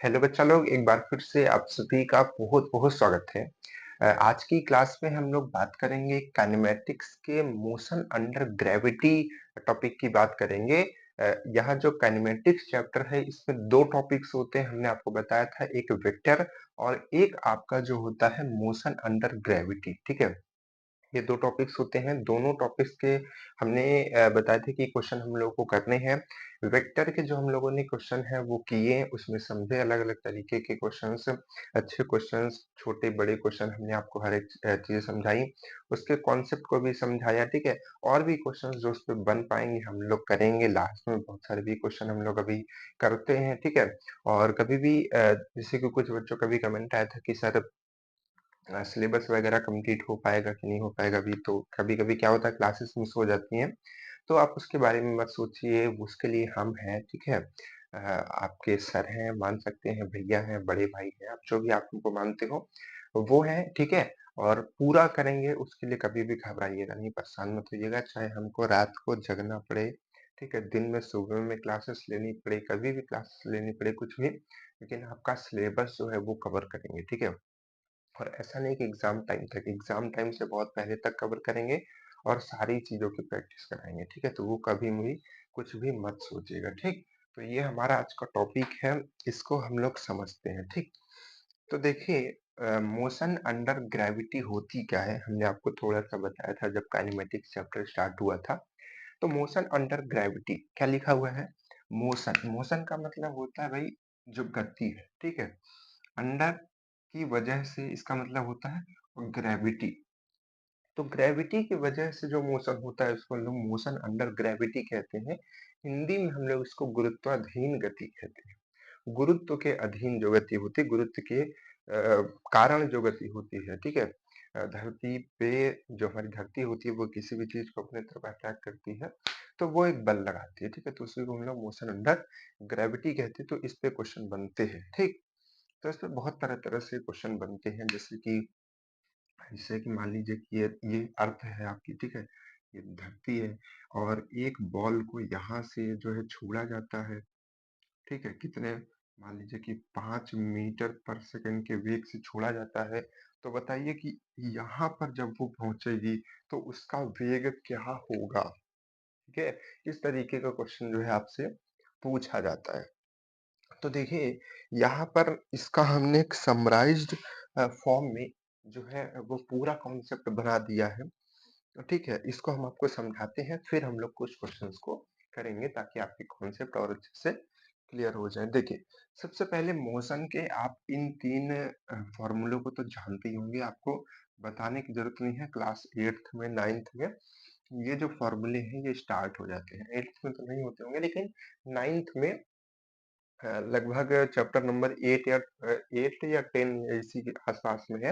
Hello बच्चा लोग, एक बार फिर से आप सभी का बहुत-बहुत स्वागत है। आज की क्लास में हम लोग बात करेंगे काइनेमैटिक्स के मोशन अंडर ग्रेविटी टॉपिक की बात करेंगे। यहाँ जो काइनेमैटिक्स चैप्टर है इसमें 2 टॉपिक्स होते हैं, हमने आपको बताया था, एक वेक्टर और एक आपका जो होता है मोशन अंडर ग्रेविटी, ठीक है? ये 2 टॉपिक्स होते हैं, दोनों टॉपिक्स के हमने बताए थे कि क्वेश्चन हम लोगों को करने हैं। वेक्टर के जो हम लोगों ने क्वेश्चन हैं वो किए, उसमें समझे अलग-अलग तरीके के क्वेश्चन्स, अच्छे क्वेश्चन्स, छोटे-बड़े क्वेश्चन हमने आपको हर एक चीज़ समझाई। उसके कॉन्सेप्ट को भी समझाया, ठीक है? और भी क्वेश्चन्स जो उसपे बन पाएँगे हम लोग करेंगे, लास्ट में बहुत सारे भी क्वेश्चन हम लोग अभी करते हैं, ठीक है? और कभी भी जैसे कि कुछ बच्चों का भी कमेंट आया था कि सर सिलेबस वगैरह कंप्लीट हो पाएगा कि नहीं हो पाएगा अभी, तो कभी-कभी क्या होता है क्लासेस मिस हो जाती हैं, तो आप उसके बारे में मत सोचिए, उसके लिए हम हैं, ठीक है? आपके सर हैं, मान सकते हैं, भैया हैं, बड़े भाई हैं, आप जो भी आप उनको मानते हो, वो हैं, ठीक है? और पूरा करेंगे, उसके लिए कभी भी घबराइएगा नहीं, परेशान मत होइएगा, चाहे हमको रात को जगना पड़े, ठीक है? दिन में सुबह में क्लासेस लेनी पड़े, कभी भी क्लासेस लेनी पड़े, कुछ भी, लेकिन आपका सिलेबस जो है वो कवर करेंगे, ठीक है? और ऐसा नहीं कि एग्ज़ाम टाइम तक, एग्ज़ाम टाइम से बहुत पहले तक कवर करेंगे और सारी चीज़ों की प्रैक्टिस कराएँगे, ठीक है? तो वो कभी भी कुछ भी मत सोचिएगा, ठीक? तो ये हमारा आज का टॉपिक है, इसको हम लोग समझते हैं, ठीक? तो देखिए मोशन अंडर ग्रेविटी होती क्या है? हमने आपको थोड़ा-सा बताया था जब काइनेमैटिक्स चैप्टर स्टार्ट हुआ था। तो मोशन अंडर ग्रेविटी क्या लिखा हुआ है? मोशन, मोशन का मतलब होता है भाई जो गति है, ठीक है? अंडर की वजह से इसका मतलब होता है ग्रेविटी। तो ग्रेविटी की वजह से जो मोशन होता है उसको हम लोग मोशन अंडर ग्रेविटी कहते हैं। हिंदी में हम लोग इसको गुरुत्वाधीन गति कहते हैं। गुरुत्व के अधीन जो गति होती है, गुरुत्व के कारण जो गति होती है, ठीक है? धरती पे जो हमारी धरती होती है वो किसी भी चीज़ को अपने तरफ अट्रैक्ट करती है, तो वो एक बल लगाती है, ठीक है? तो उसी को हम लोग मोशन अंडर ग्रेविटी कहते हैं, तो इस पे क्वेश्चन बनते हैं, ठीक? तो इसपे बहुत तरह-तरह से क्वेश्चन बनते हैं, जैसे कि मान लीजिए कि ये अर्थ है आपकी, ठीक है? ये धरती है और एक बॉल को यहाँ से जो है छोड़ा जाता है, ठीक है? कितने, मान लीजिए कि 5 मीटर पर सेकंड के वेग से छोड़ा जाता है, तो बताइए कि यहाँ पर जब वो पहुँचेगी, तो उसका वेग क्या होगा? ठीक है? इस तरीके का क्वेश्चन जो है आपसे पूछा जाता है। तो देखिए, यहाँ पर इसका हमने एक समराइज़्ड फॉर्म में जो है वो पूरा कॉन्सेप्ट बना दिया है। तो ठीक है, इसको हम आपको समझाते हैं, फिर हम लोग कुछ क्वेश्चन्स को करेंगे ताकि आपके कॉन्सेप्ट और अच्छे से क्लियर हो जाएँ। देखिए, सबसे पहले मोशन के आप इन 3 फ़ॉर्मूलों को तो जानते ही होंगे, आपको बताने की ज़रूरत नहीं है, क्लास 8th में, 9th में ये जो फ़ॉर्मूले हैं ये स्टार्ट हो जाते हैं। 8th में तो नहीं होते होंगे लेकिन 9th में लगभग चैप्टर नंबर 8 या 10 इसी के आस-पास में है।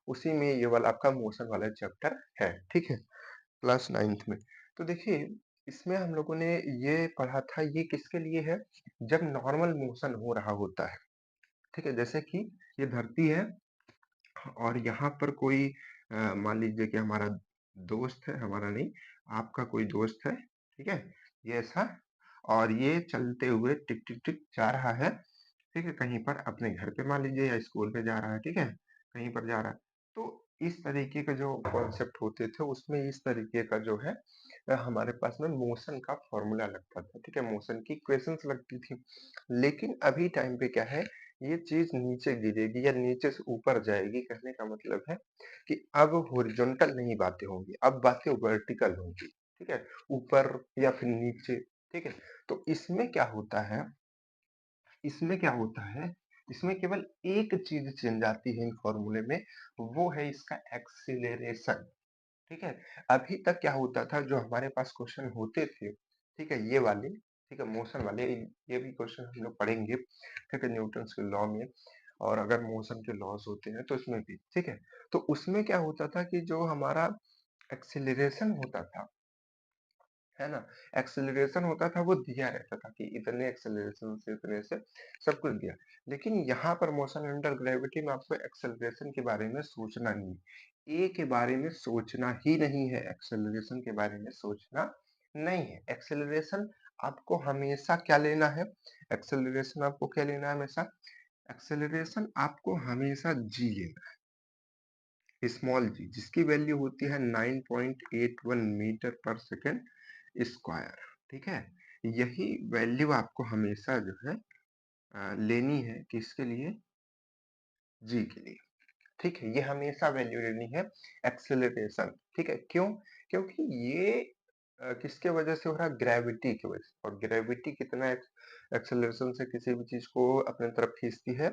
उसी में ये वाला आपका मोशन वाला चैप्टर है, ठीक है? क्लास 9th में। तो देखिए, इसमें हम लोगों ने ये पढ़ा था, ये किसके लिए है? जब नॉर्मल मोशन हो रहा होता है, ठीक है? जैसे कि ये धरती है और यहाँ पर कोई मान लीजिए कि हमारा दोस्त है, हमारा नहीं, आपका कोई दोस्त है, ठीक है? ये ऐसा, और ये चलते हुए टिक, टिक, टिक जा रहा है, ठीक है? कहीं पर अपने घर पे मान लीजिए या स्कूल पे जा रहा है, ठीक है? कहीं पर जा रहा है। तो इस तरीके के जो कॉन्सेप्ट होते थे उसमें इस तरीके का जो है हमारे पास में मोशन का फ़ॉर्मूला लगता था, ठीक है? मोशन की इक्वेशंस लगती थी। लेकिन अभी टाइम पे क्या है, ये चीज़ नीचे गिरेगी या नीचे से ऊपर जाएगी, कहने का मतलब है कि अब हॉरिज़ॉन्टल नहीं बातें होंगी, अब बातें वर्टिकल होंगी, ठीक है? ऊपर या फिर नीचे, ठीक है? तो इसमें क्या होता है, इसमें केवल एक चीज़ चेंज आती है इन फ़ॉर्मूले में, वो है इसका एक्सीलरेशन, ठीक है? अभी तक क्या होता था, जो हमारे पास क्वेश्चन होते थे, ठीक है? ये वाले, ठीक है? मोशन वाले, ये भी क्वेश्चन हम लोग पढ़ेंगे, ठीक है? न्यूटन्स के लॉ में, और अगर मोशन के लॉज़ होते हैं तो इसमें भी, ठीक है? तो उसमें क्या होता था कि जो हमारा एक्सीलरेशन होता था, है ना? एक्सेलरेशन होता था, वो दिया रहता था कि इतने एक्सेलरेशन से इतने से सब कुछ दिया। लेकिन यहाँ पर मोशन अंडर ग्रेविटी में आपको एक्सेलरेशन के बारे में सोचना नहीं है। ए के बारे में सोचना ही नहीं है, एक्सेलरेशन के बारे में सोचना नहीं है। एक्सेलरेशन आपको हमेशा क्या लेना है? एक्सेलरेशन आपको क्या लेना है हमेशा? एक्सेलरेशन आपको हमेशा जी लेना है, स्मॉल जी, जिसकी वैल्यू होती है 9.81 मीटर पर सेकंड स्क्वायर। ठीक है, यही वैल्यू आपको हमेशा जो है लेनी है, किसके लिए? जी के लिए। ठीक है, ये हमेशा वैल्यू लेनी है एक्सेलरेशन। ठीक है, क्यों? क्योंकि ये किसके वजह से हो रहा है? ग्रेविटी की वजह से। और ग्रेविटी कितना एक्सेलरेशन से किसी भी चीज को अपने तरफ खींचती है?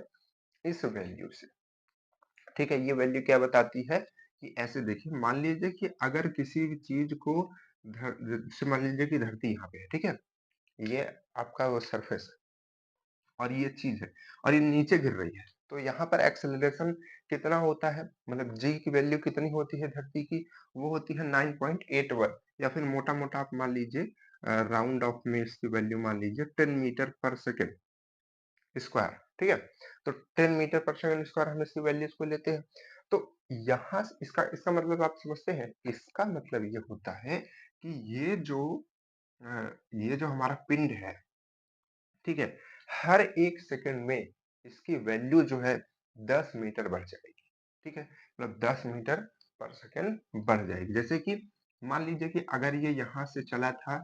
इस वैल्यू से। ठीक है, ये वैल्यू क्या बताती है कि ऐसे देखिए, मान लीजिए कि अगर किसी भी चीज को जैसे मान लीजिए कि धरती यहाँ पे है, ठीक है, ये आपका वो सरफेस है और ये चीज है और ये नीचे गिर रही है, तो यहाँ पर एक्सेलरेशन कितना होता है? मतलब जी की वैल्यू कितनी होती है धरती की? वो होती है 9.81, या फिर मोटा मोटा आप मान लीजिए राउंड ऑफ में इसकी वैल्यू मान लीजिए 10 मीटर पर सेकेंड स्क्वायर। ठीक है, तो 10 मीटर पर सेकंड स्क्वायर हम इसकी वैल्यूज को लेते हैं। तो यहाँ इसका इसका मतलब आप समझते हैं? इसका मतलब ये होता है कि ये जो हमारा पिंड है, ठीक है, हर एक सेकंड में इसकी वैल्यू जो है 10 मीटर बढ़ जाएगी। ठीक है, मतलब 10 मीटर पर सेकंड बढ़ जाएगी। जैसे कि मान लीजिए कि अगर ये यहाँ से चला था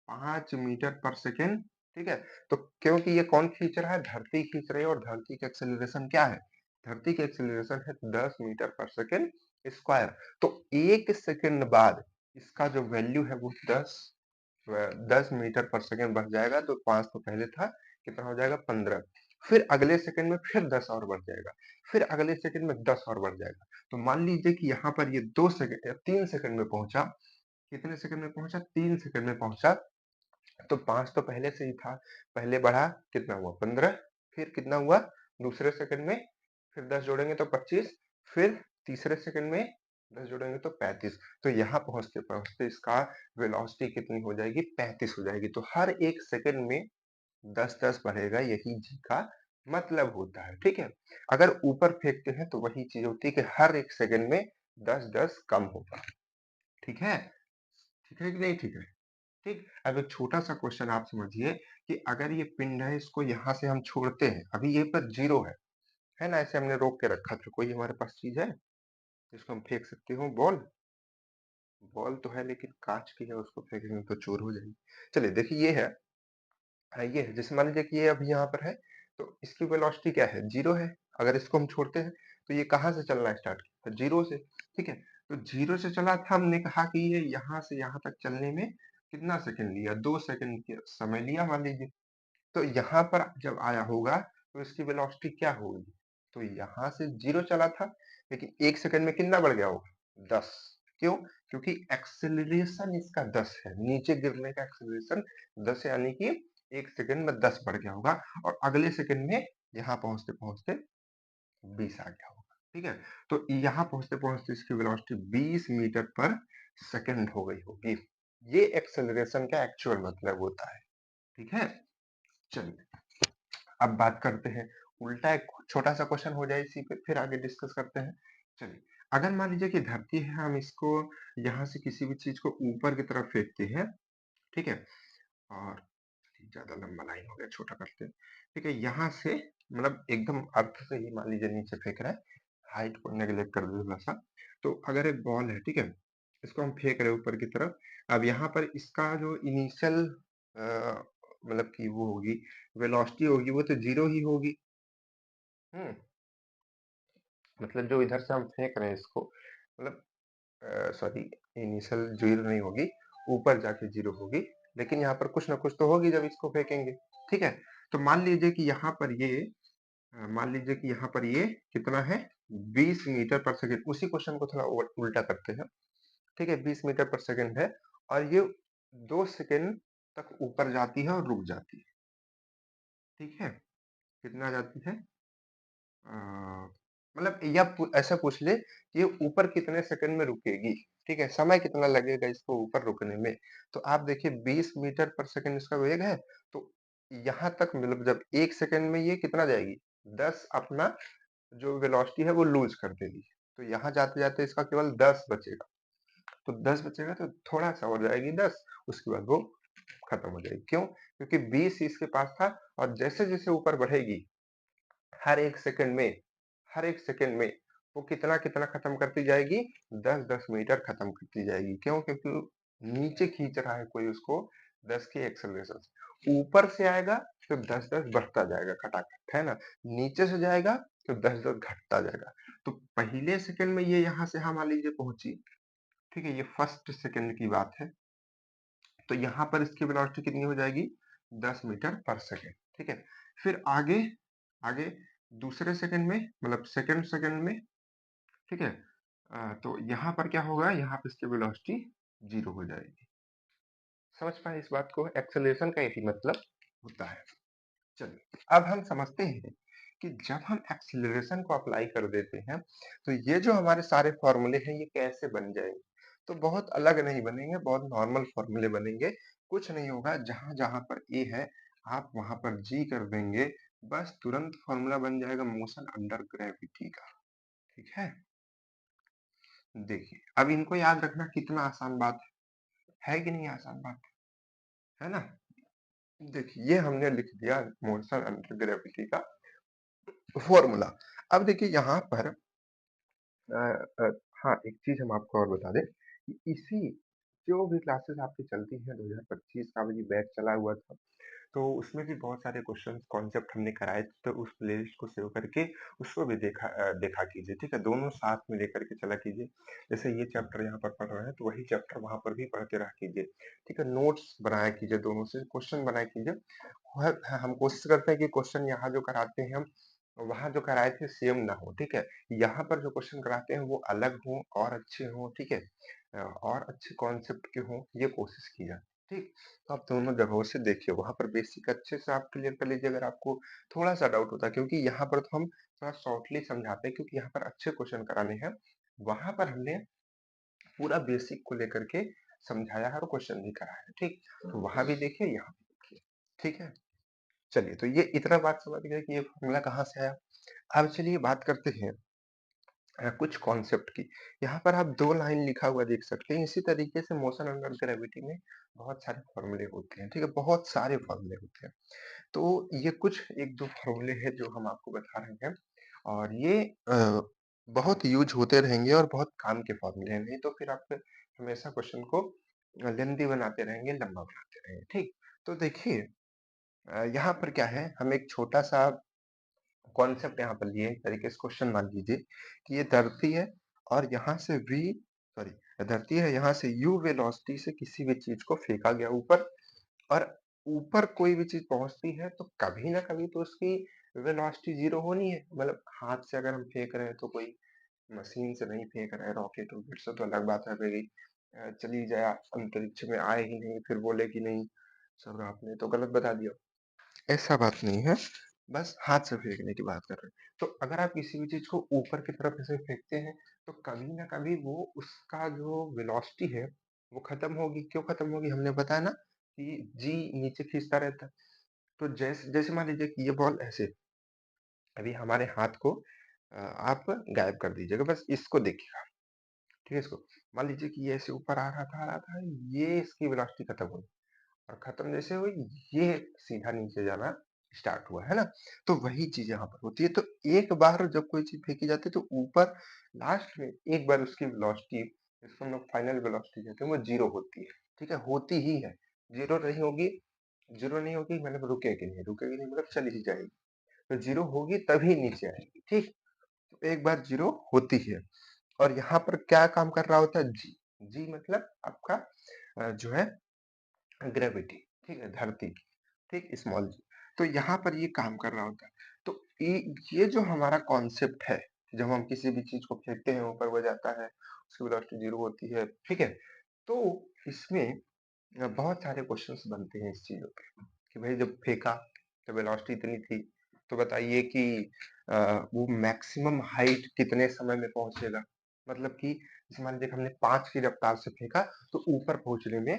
5 मीटर पर सेकंड, ठीक है, तो क्योंकि ये कौन खींच रहा है? धरती खींच रही है, और धरती का एक्सेलरेशन क्या है? धरती का एक्सेलरेशन है 10 मीटर पर सेकंड स्क्वायर। तो एक सेकंड बाद इसका जो वैल्यू है वो 10 मीटर पर सेकंड बढ़ जाएगा। तो 5 तो पहले था, कितना हो जाएगा? 15। फिर अगले सेकंड में फिर 10 और बढ़ जाएगा, फिर अगले सेकंड में 10 और बढ़ जाएगा। तो मान लीजिए कि यहाँ पर ये 2 सेकंड या 3 सेकंड में पहुंचा। कितने सेकंड में पहुंचा? 3 सेकंड में पहुंचा। तो 5 तो पहले से ही था, पहले बढ़ा, कितना हुआ? 15। फिर कितना हुआ दूसरे सेकंड में? फिर 10 जोड़ेंगे तो 25। फिर तीसरे सेकंड में 10 जोड़ेंगे तो 35। तो यहाँ पहुंचते पहुंचते इसका वेलोसिटी कितनी हो जाएगी? 35 हो जाएगी। तो हर एक सेकंड में 10-10 बढ़ेगा, यही जी का मतलब होता है। ठीक है, अगर ऊपर फेंकते हैं तो वही चीज होती है कि हर एक सेकंड में 10-10 कम होगा। ठीक है? ठीक है कि नहीं? ठीक है। ठीक, अब एक छोटा सा क्वेश्चन आप समझिए कि अगर ये पिंड है, इसको यहाँ से हम छोड़ते हैं, अभी ये पर जीरो है ना? ऐसे हमने रोक के रखा था। कोई हमारे पास चीज है जिसको हम फेंक सकते हो? बॉल? बॉल तो है लेकिन कांच की है, उसको फेंकेंगे तो चोर हो जाएगी। चलिए देखिए, ये है, ये है, जैसे मान लीजिए कि ये अभी यहाँ पर है, तो इसकी वेलोसिटी क्या है? जीरो है। अगर इसको हम छोड़ते हैं तो ये कहाँ से चलना स्टार्ट किया? तो जीरो से। ठीक है, तो जीरो से चला था, हमने कहा कि ये यहाँ से यहाँ तक चलने में कितना सेकंड लिया? 2 सेकंड के समय लिया मान लीजिए। तो यहाँ पर जब आया होगा तो इसकी वेलोसिटी क्या होगी? तो यहाँ से जीरो चला था, लेकिन एक सेकंड में कितना बढ़ गया होगा? 10। क्यों? क्योंकि एक्सेलरेशन इसका 10 है, नीचे गिरने का एक्सेलरेशन 10 है, यानी कि एक सेकंड में 10 बढ़ गया होगा, और अगले सेकंड में यहाँ पहुंचते पहुंचते 20 आ गया होगा। ठीक है, तो यहाँ पहुंचते पहुंचते इसकी वेलोसिटी 20 मीटर पर सेकंड हो गई होगी। ये एक्सेलरेशन का एक्चुअल मतलब होता है। ठीक है, चलिए अब बात करते हैं उल्टा। एक छोटा सा क्वेश्चन हो जाए इसी पे, फिर आगे डिस्कस करते हैं। चलिए, अगर मान लीजिए कि धरती है, हम इसको यहाँ से किसी भी चीज को ऊपर की तरफ फेंकते हैं, ठीक है, और ज्यादा लंबा लाइन हो गया, छोटा करते हैं। ठीक है, यहाँ से मतलब एकदम अर्थ से ही मान लीजिए नीचे फेंक रहा है, हाइट को नेग्लेक्ट कर दो थोड़ा सा। तो अगर एक बॉल है, ठीक है, इसको हम फेंक रहे हैं ऊपर की तरफ। अब यहाँ पर इसका जो इनिशियल मतलब कि वो होगी, वेलोसिटी होगी, वो तो जीरो ही होगी। हम्म, मतलब जो इधर से हम फेंक रहे हैं इसको, मतलब सॉरी, इनिशियल जीरो नहीं होगी, ऊपर जाके जीरो होगी, लेकिन यहाँ पर कुछ ना कुछ तो होगी जब इसको फेंकेंगे। ठीक है, तो मान लीजिए कि यहाँ पर ये मान लीजिए कि यहाँ पर ये कितना है? 20 मीटर पर सेकंड। उसी क्वेश्चन को थोड़ा उल्टा करते हैं। ठीक है, 20 मीटर पर सेकंड है, और ये 2 सेकंड तक ऊपर जाती है और रुक जाती है। ठीक है, कितना जाती है? मतलब या ऐसा पूछ ले कि ये ऊपर कितने सेकंड में रुकेगी। ठीक है, समय कितना लगेगा इसको ऊपर रुकने में। तो आप देखिए 20 मीटर पर सेकंड इसका वेग है, तो यहाँ तक मतलब जब एक सेकंड में ये कितना जाएगी? 10 अपना जो वेलोसिटी है वो लूज कर देगी। तो यहाँ जाते जाते इसका केवल 10 बचेगा। तो 10 बचेगा तो थोड़ा सा और जाएगी 10, उसके बाद वो खत्म हो जाएगी। क्यों? क्योंकि 20 इसके पास था, और जैसे जैसे ऊपर बढ़ेगी हर 1 सेकंड में हर 1 सेकंड में वो कितना-कितना खत्म करती जाएगी? 10-10 मीटर खत्म करती जाएगी। क्यों? क्योंकि वो नीचे खींच रहा है कोई उसको 10 की एक्सेलरेशन से। ऊपर से आएगा तो 10-10 बढ़ता जाएगा खटाखट, है ना? नीचे से जाएगा तो 10-10 घटता जाएगा। तो पहले सेकंड में ये यहाँ से मान लीजिए पहुँची, ठीक है? ये फर्स्ट सेकंड की बात है। तो यहाँ पर इसकी वेलोसिटी कितनी हो जाएगी? 10 मीटर पर सेकंड, ठीक है? फिर आगे आगे दूसरे सेकंड में मतलब सेकंड सेकंड में, ठीक है? तो यहाँ पर क्या होगा? यहाँ पे इसकी वेलोसिटी 0 हो जाएगी। समझ पाए इस बात को? एक्सेलरेशन का यही मतलब होता है। चलिए, अब हम समझते हैं कि जब हम एक्सेलरेशन को अप्लाई कर देते हैं, तो ये जो हमारे सारे फॉर्मूले हैं, ये कैसे बन जाएंगे? तो बहुत अलग नहीं बनेंगे, बहुत नॉर्मल फॉर्मूले बनेंगे। कुछ नहीं होगा, जहाँ-जहाँ पर ए है, आप वहाँ पर जी कर देंगे, बस तुरंत फॉर्मूला बन जाएगा मोशन अंडर ग्रेविटी का, ठीक है? देखिए, अब इनको याद रखना कितना आसान बात है कि नहीं आसान बात, है ना? देखिए, ये हमने लिख दिया मोशन अंडर ग्रेविटी का फॉर्मूला। अब देखिए यहाँ पर अ अ, हाँ, एक चीज़ हम आपको और बता दें कि इसी जो भी क्लासेस आपकी चलती हैं 2025 का भी बैच चला हुआ था, तो उसमें भी बहुत सारे क्वेश्चंस कॉन्सेप्ट हमने कराए थे, तो उस प्लेलिस्ट को सेव करके उसको भी देखा कीजिए, ठीक है? दोनों साथ में लेकर के चला कीजिए। जैसे ये चैप्टर यहाँ पर पढ़ रहे हैं, तो वही चैप्टर वहाँ पर भी पढ़ते रहा कीजिए, ठीक है? नोट्स बनाया कीजिए दोनों से, क्वेश्चन बनाया कीजिए। हम कोशिश करते हैं कि क्वेश्चन यहाँ जो कराते हैं हम, वहाँ जो कराए थे सेम ना हो, ठीक है? यहाँ पर जो क्वेश्चन कराते हैं वो अलग हों और अच्छे हों, ठीक है? और अच्छे कॉन्सेप्ट के हों, ये कोशिश की जाए, ठीक? तो आप दोनों जगहों से देखिए, वहाँ पर बेसिक अच्छे से आप क्लियर कर लीजिए अगर आपको थोड़ा-सा डाउट होता है, क्योंकि यहाँ पर तो हम थोड़ा शॉर्टली समझाते हैं क्योंकि यहाँ पर अच्छे क्वेश्चन कराने हैं। वहाँ पर हमने पूरा बेसिक को लेकर के समझाया है और क्वेश्चन भी कराया है, ठीक? तो वहाँ भी देखिए, यहाँ भी देखिए, ठीक है? चलिए, तो ये इतना बात समझ गए कि ये फ़ॉर्मूला कहाँ से आया। अब चलिए बात करते हैं कुछ कॉन्सेप्ट की। यहाँ पर आप 2 लाइन लिखा हुआ देख सकते हैं। इसी तरीके से मोशन अंडर ग्रेविटी में बहुत सारे फ़ॉर्मूले होते हैं, ठीक है? बहुत सारे फ़ॉर्मूले होते हैं। तो ये कुछ 1-2 फ़ॉर्मूले हैं जो हम आपको बता रहे हैं और ये बहुत यूज़ होते रहेंगे और बहुत काम के फ़ॉर्मूले हैं। नहीं तो फिर आप हमेशा क्वेश्चन को लेंथी बनाते रहेंगे, लंबा बनाते रहेंगे, ठीक? तो देखिए यहाँ पर क्या है, हम एक छोटा-सा कॉन्सेप्ट यहाँ पर लिए, एक तरीके से क्वेश्चन मान लीजिए कि ये धरती है और यहाँ से v सॉरी धरती है, यहाँ से u वेलोसिटी से किसी भी चीज़ को फेंका गया ऊपर और ऊपर कोई भी चीज़ पहुँचती है तो कभी ना कभी तो उसकी वेलोसिटी 0 होनी है। मतलब हाथ से अगर हम फेंक रहे हैं तो कोई मशीन से नहीं फेंक रहे हैं, रॉकेट-वॉकेट से तो अलग बात है भई चली जाए अंतरिक्ष में आए ही नहीं, फिर बोले कि नहीं सर आपने तो गलत बता दिया। ऐसा बात नहीं है, बस हाथ से फेंकने की बात कर रहे हैं। तो अगर आप किसी भी चीज़ को ऊपर की तरफ ऐसे फेंकते हैं, तो कभी न कभी वो उसका जो वेलोसिटी है, वो खत्म होगी। क्यों खत्म होगी? हमने बताया ना कि जी नीचे खींचता रहता है। तो जैसे जैसे मान लीजिए कि ये बॉल ऐसे अभी हमारे हाथ को आप गायब कर दीजिएगा, बस इसको देखिएगा, ठीक है इसको? मान लीजिए कि ये ऐसे ऊपर आ रहा था, ये इसकी वेलोसिटी खत्म हो गई। और खत्म जैसे हुई, ये सीधा नीचे जाना स्टार्ट हुआ, है ना? तो वही चीज़ यहाँ पर होती है। तो एक बार जब कोई चीज़ फेंकी जाती है तो ऊपर लास्ट में एक बार उसकी वेलोसिटी जिसको हम लोग फाइनल वेलोसिटी कहते हैं वो 0 होती है, ठीक है? होती ही है। 0 नहीं होगी मतलब रुकेगी नहीं मतलब चली ही जाएगी। तो 0 होगी तभी नीचे आएगी, ठीक? तो एक बार 0 होती है और यहाँ पर क्या काम कर रहा होता है? जी। जी मतलब आपका जो है ग्रेविटी, ठीक है? धरती की, ठीक? स्मॉल जी। तो यहाँ पर ये काम कर रहा होता है। तो ये जो हमारा कॉन्सेप्ट है, जब हम किसी भी चीज़ को फेंकते हैं, ऊपर वो जाता है, उसकी वेलोसिटी 0 होती है, ठीक है? तो इसमें बहुत सारे क्वेश्चन्स बनते हैं इस चीज़ों पे कि भई जब फेंका तो वेलोसिटी इतनी थी, तो बताइए कि वो मैक्सिमम हाइट कितने समय में पहुँचेगा? मतलब कि जैसे मान लीजिए कि हमने 5 की रफ्तार से फेंका, तो ऊपर पहुँचने में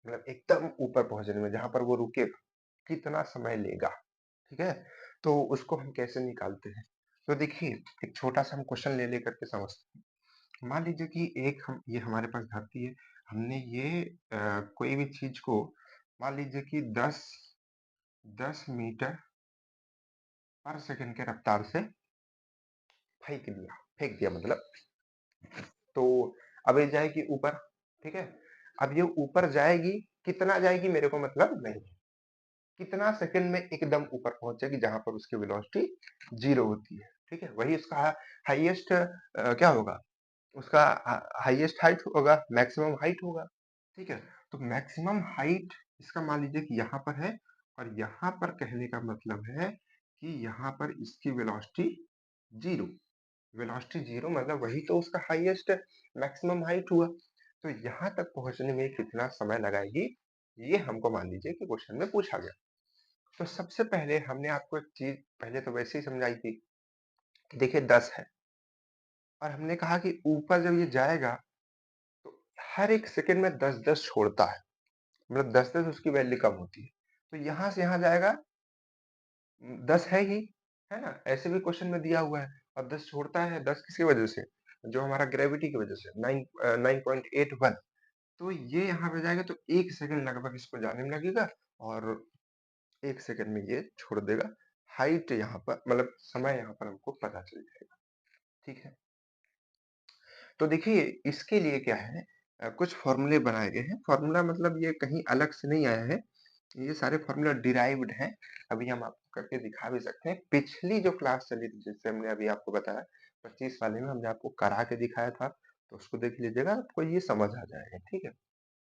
मतलब एकदम ऊपर पहुँचने में जहाँ पर वो रुकेगा, कितना समय लेगा, ठीक है? तो उसको हम कैसे निकालते हैं? तो देखिए, एक छोटा-सा हम क्वेश्चन ले लेकर के समझते हैं। मान लीजिए कि एक हम ये हमारे पास धरती है, हमने ये कोई भी चीज़ को मान लीजिए कि 10 मीटर पर सेकंड के रफ्तार से फेंक दिया मतलब। तो अब ये जाएगी ऊपर, ठीक है? अब ये ऊपर जाएगी, कितना जाएगी मेरे को मतलब नहीं है। कितना सेकंड में एकदम ऊपर पहुंच जाएगी जहां पर उसकी वेलोसिटी 0 होती है, ठीक है? वही उसका हाईएस्ट क्या होगा? उसका हाईएस्ट हाइट होगा, मैक्सिमम हाइट होगा, ठीक है? तो मैक्सिमम हाइट इसका मान लीजिए कि यहाँ पर है, और यहाँ पर कहने का मतलब है कि यहाँ पर इसकी वेलोसिटी 0। वेलोसिटी 0 मतलब वही तो उसका हाईएस्ट मैक्सिमम हाइट हुआ। तो यहाँ तक पहुँचने में कितना समय लगाएगी, ये हमको मान लीजिए कि क्वेश्चन में पूछा गया। तो सबसे पहले हमने आपको एक चीज़ पहले तो वैसे ही समझाई थी कि देखिए 10 है, और हमने कहा कि ऊपर जब ये जाएगा तो हर एक सेकंड में 10-10 छोड़ता है, मतलब 10-10 उसकी वैल्यू कम होती है। तो यहाँ से यहाँ जाएगा 10 है ही, है ना? ऐसे भी क्वेश्चन में दिया हुआ है, और 10 छोड़ता है, 10 किसकी वजह से? जो हमारा ग्रेविटी की वजह से 9.81। तो ये यहाँ पे जाएगा तो 1 सेकंड लगभग इसको जाने में लगेगा, और 1 सेकंड में ये छोड़ देगा। हाइट यहाँ पर मतलब समय यहाँ पर हमको पता चल जाएगा, ठीक है? तो देखिए इसके लिए क्या है, कुछ फ़ॉर्मूले बनाए गए हैं। फ़ॉर्मूला मतलब ये कहीं अलग से नहीं आया है, ये सारे फ़ॉर्मूला डिराइव्ड हैं। अभी हम आपको करके दिखा भी सकते हैं। पिछली जो क्लास चली थी जिससे हमने अभी आपको बताया 25 वाले में हमने आपको करा के दिखाया था, तो उसको देख लीजिएगा, आपको ये समझ आ जाएगा, ठीक है?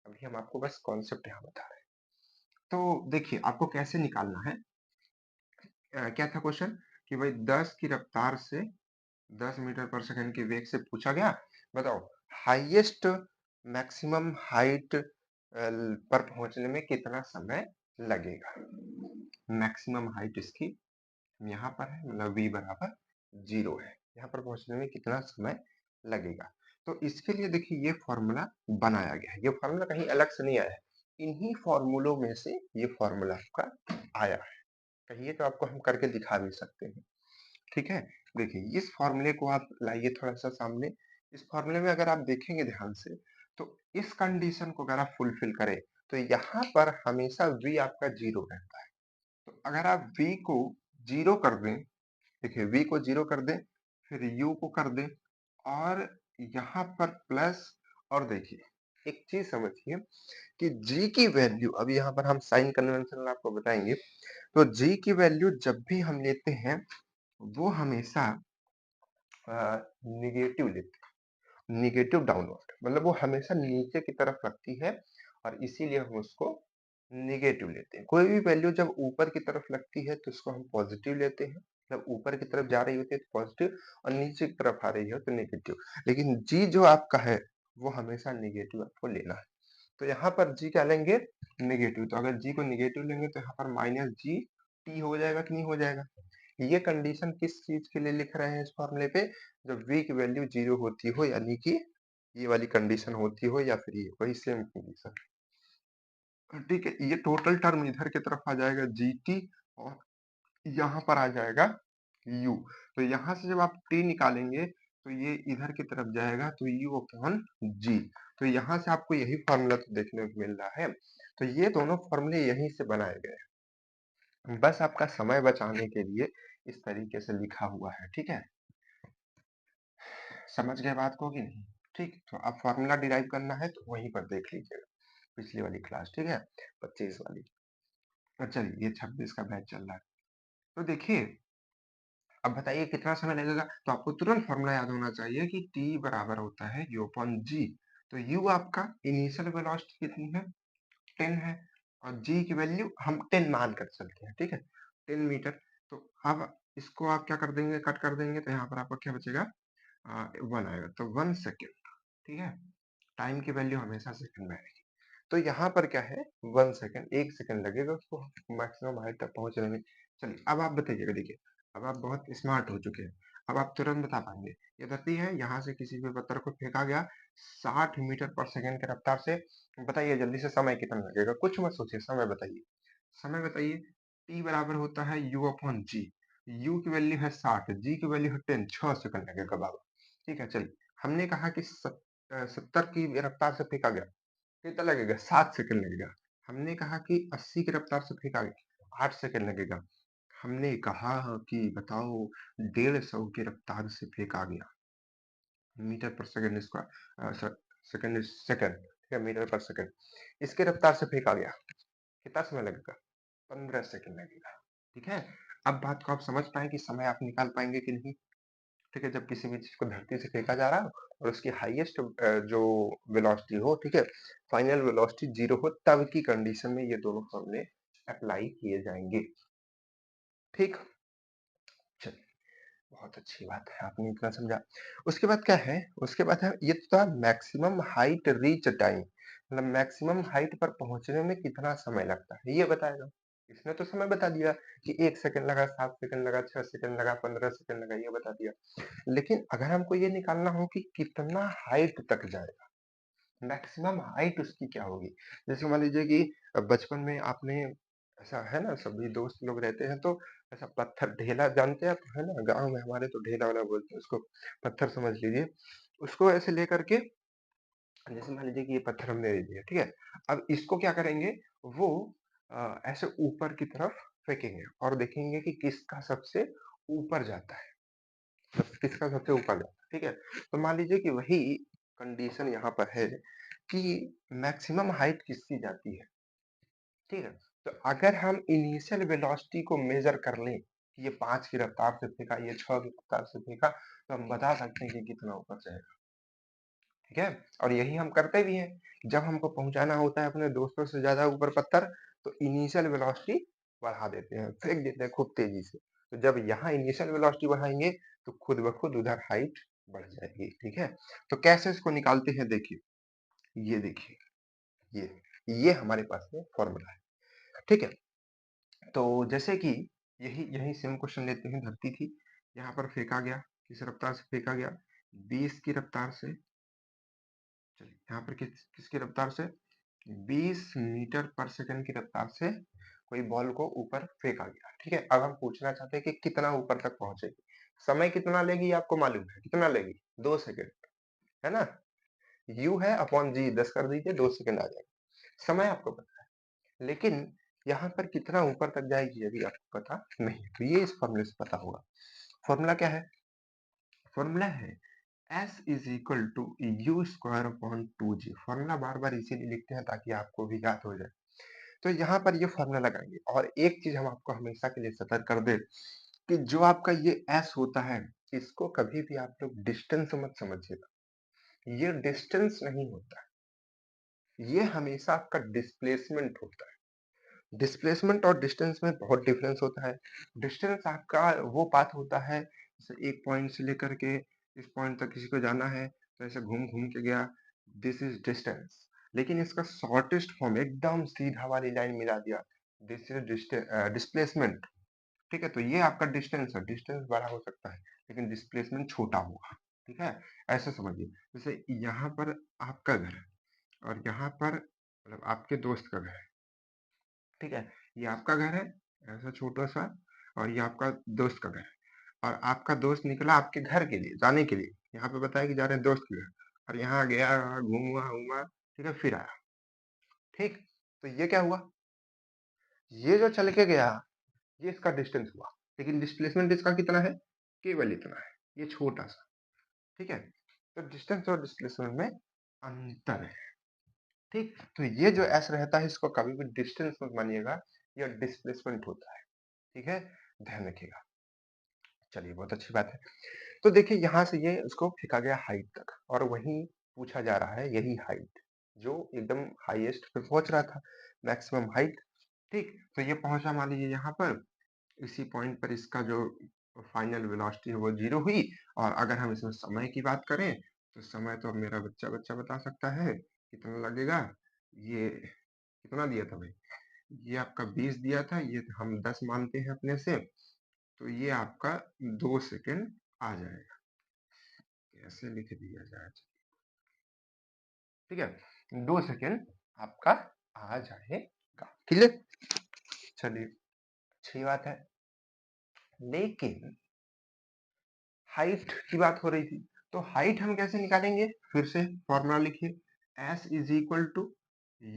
अभी हम आपको बस कॉन्सेप्ट यहाँ बता रहे हैं। तो देखिए आपको कैसे निकालना है, क्या था क्वेश्चन कि भाई 10 की रफ्तार से 10 मीटर पर सेकंड के वेग से पूछा गया, बताओ हाईएस्ट मैक्सिमम हाइट पर पहुंचने में कितना समय लगेगा। मैक्सिमम हाइट इसकी यहाँ पर है, मतलब v बराबर 0 है। यहाँ पर पहुंचने में कितना समय लगेगा। तो इसके लिए देखिए ये फॉर्मूला बनाया गया है। ये फॉर्मूला कहीं अलग से नहीं आया है, इन्हीं फॉर्मूलों में से ये फॉर्मूला आपका आया है। कहिए तो आपको हम करके दिखा भी सकते हैं, ठीक है? देखिए इस फॉर्मूले को आप लाइए थोड़ा-सा सामने। इस फॉर्मूले में अगर आप देखेंगे ध्यान से, तो इस कंडीशन को अगर आप फुलफिल करें, तो यहाँ पर हमेशा v आपका 0 रहता है। तो अगर आप v को 0 कर दें, देखिए v को 0 कर दें, फिर u को कर दें, और यहाँ पर प्लस, और देखिए एक चीज़ समझिए कि g की वैल्यू, अभी यहाँ पर हम साइन कन्वेंशन आपको बताएँगे, तो g की वैल्यू जब भी हम लेते हैं, वो हमेशा नेगेटिव लेते हैं, नेगेटिव डाउनवर्ड, मतलब वो हमेशा नीचे की तरफ लगती है, और इसीलिए हम उसको नेगेटिव लेते हैं। कोई भी वैल्यू जब ऊपर की तरफ लगती है तो उसको हम पॉजिटिव लेते हैं, मतलब ऊपर की तरफ जा रही होती है तो पॉजिटिव, और नीचे की तरफ आ रही है तो नेगेटिव। लेकिन जी जो आपका है वो हमेशा नेगेटिव आपको लेना है। तो यहाँ पर जी क्या लेंगे, नेगेटिव। तो अगर जी को नेगेटिव लेंगे तो यहाँ पर माइनस जी टी हो जाएगा कि नहीं हो जाएगा। ये कंडीशन किस चीज के लिए लिख रहे हैं इस फॉर्मूले पे, जब v की वैल्यू 0 होती हो, यानी कि ये वाली कंडीशन होती हो, या फिर ये वही सेम कंडीशन, ठीक है? ये टोटल टर्म इधर की तरफ आ जाएगा gt, और यहाँ पर आ जाएगा u। तो यहाँ से जब आप t निकालेंगे तो ये इधर की तरफ जाएगा, तो u अपॉन g। तो यहाँ से आपको यही फॉर्मूला तो देखने को मिल रहा है। तो ये दोनों फॉर्मूले यहीं से बनाए गए हैं, बस आपका समय बचाने के लिए इस तरीके से लिखा हुआ है, ठीक है? समझ गए बात को कि नहीं? ठीक, तो अब फॉर्मूला डिराइव करना है तो वहीं पर देख लीजिएगा, पिछली वाली क्लास, ठीक है? 25 वाली। चलिए ये 26 का बैच चल रहा है। तो देखिए अब बताइए कितना समय लगेगा, तो आपको तुरंत फॉर्मूला याद होना चाहिए कि t बराबर होता है u अपॉन g। तो u आपका इनिशियल वेलोसिटी कितनी है, 10 है, और g की वैल्यू हम 10 मान कर चलते हैं, ठीक है? 10 मीटर। तो अब इसको आप क्या कर देंगे, कट कर देंगे, तो यहाँ पर आपका क्या बचेगा, 1 आएगा, तो 1 सेकेंड, ठीक है? टाइम की वैल्यू हमेशा सेकंड में आएगी। तो यहाँ पर क्या है, 1 सेकंड, 1 सेकंड लगेगा उसको मैक्सिमम हाइट तक पहुँचने में। चलिए अब आप बताइएगा, देखिए अब आप बहुत स्मार्ट हो चुके हैं, अब आप तुरंत बता पाएंगे। ये धरती है, यहाँ से किसी भी पत्थर को फेंका गया 60 मीटर पर सेकंड की रफ्तार से। बताइए जल्दी से समय कितना लगेगा, कुछ मत सोचिए, समय बताइए, समय बताइए। टी बराबर होता है यू अपॉन जी। यू की वैल्यू है 60, जी की वैल्यू है 10, 6 सेकंड लगेगा बाबा, ठीक है? चलिए हमने कहा कि 70 की रफ्तार से फेंका गया, कितना लगेगा, 7 सेकंड लगेगा। हमने कहा कि 80 की रफ्तार से फेंका गया, 8 सेकंड लगेगा। हमने कहा कि बताओ 150 की रफ्तार से फेंका गया मीटर पर सेकंड स्क्वायर सेकंड ठीक है, मीटर पर सेकंड इसके रफ्तार से फेंका गया, कितना समय लगेगा? 15 सेकंड लगेगा। ठीक है, अब बात को आप समझ पाए कि समय आप निकाल पाएंगे कि नहीं? ठीक है, जब किसी भी चीज को धरती से फेंका जा रहा हो और उसकी हाईएस्ट जो वेलोसिटी हो, ठीक है, फाइनल वेलोसिटी जीरो हो, तब की कंडीशन में ये दोनों फॉर्मूले अप्लाई किए जाएंगे। ठीक, चलिए, बहुत अच्छी बात है, आपने इतना समझा। उसके बाद क्या है? उसके बाद है ये तो था मैक्सिमम हाइट रीच टाइम, मतलब मैक्सिमम हाइट पर पहुंचने में कितना समय लगता है, ये बताएगा। इसने तो समय बता दिया कि 1 सेकंड लगा, 7 सेकंड लगा, 6 सेकंड लगा, 15 सेकंड लगा, ये बता दिया। लेकिन अगर हमको ये निकालना हो कि कितना हाइट तक जाएगा, मैक्सिमम हाइट उसकी क्या होगी? जैसे मान लीजिए कि बचपन में आपने ऐसा है ना, सभी दोस्त लोग रहते हैं तो ऐसा पत्थर ढेला जानते हैं आप, है ना? गाँव में हमारे तो ढेला वाला बोलते हैं उसको, पत्थर समझ लीजिए। उसको ऐसे लेकर के जैसे मान लीजिए कि ये पत्थर हमने ले लिया, ठीक है? अब इसको क्या करेंगे, वो ऐसे ऊपर की तरफ फेंकेंगे और देखेंगे कि किसका सबसे ऊपर जाता है। किसका सबसे ऊपर जाता है, ठीक है? तो मान लीजिए कि वही कंडीशन यहाँ पर है कि मैक्सिमम हाइट किसकी जाती है, ठीक है? तो अगर हम इनिशियल वेलोसिटी को मेजर कर लें कि ये 5 की रफ्तार से फेंका, ये 6 की रफ्तार से फेंका, तो हम बता सकते हैं कि कितना ऊपर जाएगा, ठीक है? और यही हम करते भी हैं। जब हमको पहुंचाना होता है अपने दोस्तों से ज्यादा ऊपर पत्थर, तो इनिशियल वेलोसिटी बढ़ा देते हैं, फेंक देते हैं खूब तेजी से। तो जब यहाँ इनिशियल वेलोसिटी बढ़ाएंगे तो खुद ब खुद उधर हाइट बढ़ जाएगी, ठीक है? तो कैसे इसको निकालते हैं, देखिए, ये देखिए, ये हमारे पास में फॉर्मूला है, ठीक है? तो जैसे कि यही यही सेम क्वेश्चन लेते हैं, धरती थी, यहाँ पर फेंका गया, किस रफ्तार से फेंका गया? 20 की रफ्तार से। चलिए, यहाँ पर किसकी रफ्तार से? 20 मीटर पर सेकंड की रफ्तार से कोई बॉल को ऊपर फेंका गया, ठीक है? अब हम पूछना चाहते हैं कि कितना ऊपर तक पहुंचेगी, समय कितना लेगी, आपको मालूम है कितना लेगी? 2 सेकंड, है ना? यू है अपॉन जी, 10 कर दीजिए, 2 सेकंड आ जाएगा। समय आपको पता है, लेकिन यहाँ पर कितना ऊपर तक जाएगी अभी आपको पता नहीं, तो ये इस फॉर्मूले से पता होगा। फॉर्मूला क्या है? फॉर्मूला है S is equal to you square upon 2g। Formula बार बार इसीलिए लिखते हैं ताकि आपको भी याद हो जाए। तो यहाँ पर ये फॉर्मूला लगाएंगे और एक चीज हम आपको हमेशा के लिए सतर्क कर दे कि जो आपका ये S होता है, इसको कभी भी आप लोग डिस्टेंस मत समझिएगा, ये डिस्टेंस नहीं होता, ये हमेशा आपका डिस्प्लेसमेंट होता है। डिस्प्लेसमेंट और डिस्टेंस में बहुत डिफरेंस होता है। डिस्टेंस आपका वो पाथ होता है, जैसे एक पॉइंट से लेकर के इस पॉइंट तक किसी को जाना है तो ऐसे घूम घूम के गया, दिस इज डिस्टेंस। लेकिन इसका शॉर्टेस्ट फॉर्म एकदम सीधा वाली लाइन मिला दिया, दिस इज डिस्प्लेसमेंट, ठीक है? तो ये आपका डिस्टेंस है, डिस्टेंस बड़ा हो सकता है लेकिन डिस्प्लेसमेंट छोटा होगा, ठीक है? ऐसे समझिए, जैसे यहाँ पर आपका घर है और यहाँ पर मतलब आपके दोस्त का घर है, ठीक है? ये आपका घर है, ऐसा छोटा सा, और ये आपका दोस्त का घर है। और आपका दोस्त निकला आपके घर के लिए जाने के लिए, यहाँ पे बताया कि जा रहे हैं दोस्त के घर, और यहाँ गया, घूमा घूमा, ठीक है, फिर आया, ठीक? तो ये क्या हुआ? ये जो चल के गया, ये इसका डिस्टेंस हुआ, लेकिन डिस्प्लेसमेंट इसका कितना है? केवल इतना है, ये छोटा सा, ठीक है? तो डिस्टेंस और डिस्प्लेसमेंट में अंतर है, ठीक? तो ये जो एस रहता है, इसको कभी भी डिस्टेंस मत मानिएगा, ये डिस्प्लेसमेंट होता है, ठीक है? ध्यान रखिएगा। चलिए, बहुत अच्छी बात है। तो देखिए, यहाँ से ये उसको फेंका गया हाइट तक और वहीं पूछा जा रहा है यही हाइट जो एकदम हाईएस्ट पे पहुंच रहा था, मैक्सिमम हाइट, ठीक? तो ये पहुंचा मान लीजिए यहाँ पर, इसी पॉइंट पर इसका जो फाइनल वेलोसिटी है वो जीरो हुई। और अगर हम इसमें समय की बात करें तो समय तो अब मेरा बच्चा बच्चा बता सकता है कितना लगेगा। ये कितना दिया था भाई? ये आपका 20 दिया था, ये हम 10 मानते हैं अपने से, तो ये आपका 2 सेकंड आ जाएगा। कैसे लिख दिया जाए, ठीक है? 2 सेकंड आपका आ जाएगा, क्लियर? चलिए, अच्छी बात है। लेकिन हाइट की बात हो रही थी, तो हाइट हम कैसे निकालेंगे? फिर से फॉर्मूला लिखिए, S is equal to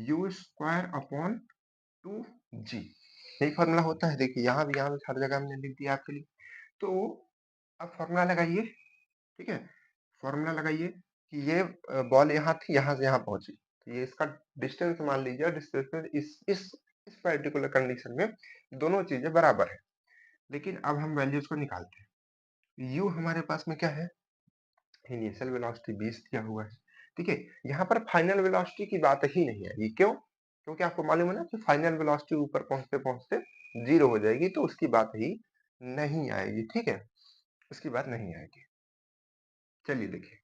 you square upon 2g। यही फॉर्मूला होता है, देखिए यहाँ भी हर जगह हमने लिख दिया आपके लिए। तो अब फॉर्मूला लगाइए, ठीक है, फॉर्मूला लगाइए कि ये बॉल यहाँ थी, यहाँ से यहाँ पहुंची, तो ये इसका डिस्टेंस मान लीजिए, डिस्टेंस इस पर्टिकुलर कंडीशन में दोनों चीजें बराबर है। लेकिन अब हम वैल्यूज को निकालते हैं। यू हमारे पास में क्या है, इनिशियल वेलोसिटी 20 दिया हुआ है, ठीक है। यहाँ पर फाइनल वेलोसिटी की बात ही नहीं आएगी, क्यों? क्योंकि आपको मालूम है ना कि फाइनल वेलोसिटी ऊपर पहुंचते पहुंचते जीरो हो जाएगी, तो उसकी बात ही नहीं आएगी, ठीक है, उसकी बात नहीं आएगी। चलिए देखिए,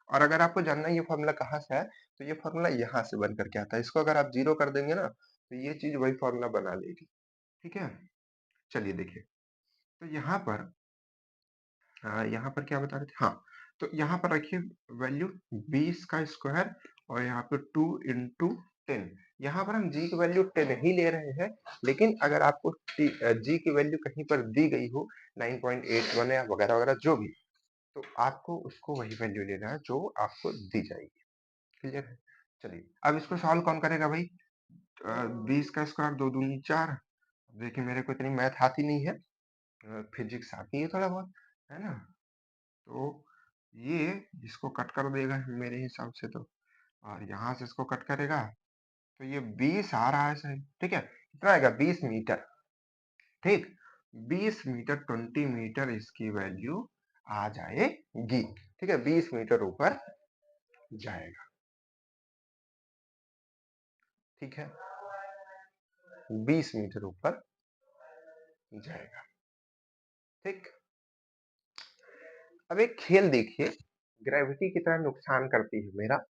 और अगर आपको जानना है ये फॉर्मूला कहाँ से है, तो ये फॉर्मूला यहाँ से बन करके आता है। इसको अगर आप जीरो कर देंगे ना, तो ये चीज वही फॉर्मूला बना लेगी, ठीक है। चलिए देखिए, तो यहाँ पर क्या बता रहे थे, हाँ, तो यहाँ पर रखिए वैल्यू 20 का स्क्वायर, और यहाँ पे 2 इंटू 10। यहाँ पर हम g की वैल्यू 10 ही ले रहे हैं, लेकिन अगर आपको g की वैल्यू कहीं पर दी गई हो 9.81 या वगैरह वगैरह जो भी, तो आपको उसको वही वैल्यू लेना है जो आपको दी जाएगी। क्लियर है? चलिए, अब इसको सॉल्व कौन करेगा भाई? 20 का स्क्वायर 2 दूनी 4। देखिए मेरे को इतनी मैथ आती नहीं है, फिजिक्स आती है थोड़ा बहुत, है ना। तो ये इसको कट कर देगा मेरे हिसाब से तो, और यहाँ से इसको कट करेगा, तो ये 20 आ रहा है सही, ठीक है। कितना आएगा? 20 मीटर, ठीक। 20 मीटर, 20 मीटर इसकी वैल्यू आ जाएगी, ठीक है। 20 मीटर ऊपर जाएगा, ठीक है, 20 मीटर ऊपर जाएगा, ठीक। अब एक खेल देखिए, ग्रेविटी की तरह नुकसान करती है मेरा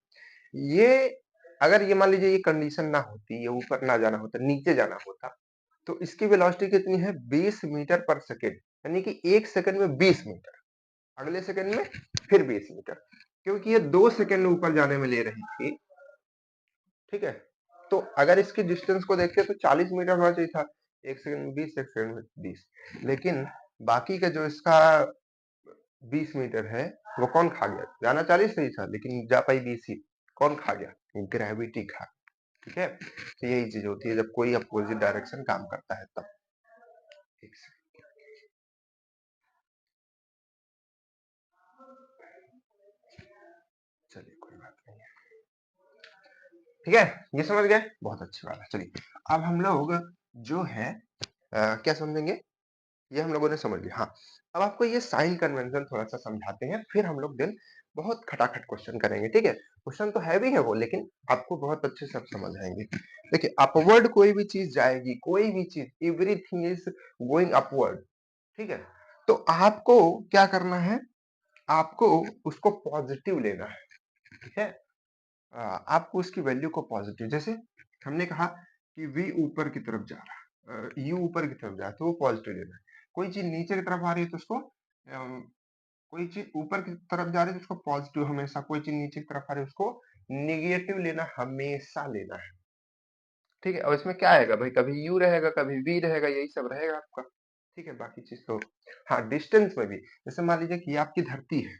ये। अगर ये मान लीजिए ये कंडीशन ना होती, ये ऊपर ना जाना होता, नीचे जाना होता, तो इसकी वेलोसिटी कितनी है? 20 मीटर पर सेकेंड, यानी कि एक सेकंड में 20 मीटर, अगले सेकंड में फिर 20 मीटर, क्योंकि ये 2 सेकंड ऊपर जाने में ले रही थी, ठीक है। तो अगर इसकी डिस्टेंस को देखते तो 40 मीटर होना चाहिए था, एक सेकंड में 20, एक सेकंड में 20, लेकिन बाकी का जो इसका 20 मीटर है वो कौन खा गया? जाना 40 नहीं था, लेकिन जा पाई 20 ही। कौन खा गया? ग्रेविटी खा, ठीक है। तो यही चीज होती है जब कोई अपोजिट डायरेक्शन काम करता है तब। एक सेकंड, चलिए कोई बात नहीं है, ठीक है, ये समझ गए, बहुत अच्छी बात है। चलिए अब हम लोग जो है क्या समझेंगे, ये हम लोगों ने समझ लिया। हाँ, अब आपको ये साइन कन्वेंशन थोड़ा सा समझाते हैं, फिर हम लोग दिन बहुत खटाखट क्वेश्चन करेंगे, ठीक है। क्वेश्चन तो हैवी है वो, लेकिन आपको बहुत अच्छे से आप समझ आएंगे। देखिए, अपवर्ड कोई भी चीज जाएगी, कोई भी चीज, एवरीथिंग इज गोइंग अपवर्ड, ठीक है। तो आपको क्या करना है? आपको उसको पॉजिटिव लेना है, ठीक है। आपको उसकी वैल्यू को पॉजिटिव, जैसे हमने कहा कि v ऊपर की तरफ जा रहा है, u ऊपर की तरफ जा रहा है, तो वो पॉजिटिव लेना है। कोई चीज नीचे की तरफ आ रही है तो उसको कोई चीज ऊपर की तरफ जा रही है तो उसको पॉजिटिव हमेशा, कोई चीज नीचे की तरफ आ रही है उसको निगेटिव लेना, हमेशा लेना है, ठीक है। और इसमें क्या आएगा भाई? कभी u रहेगा, कभी v रहेगा, यही सब रहेगा आपका, ठीक है। बाकी चीज तो, हाँ, डिस्टेंस में भी, जैसे मान लीजिए कि ये आपकी धरती है,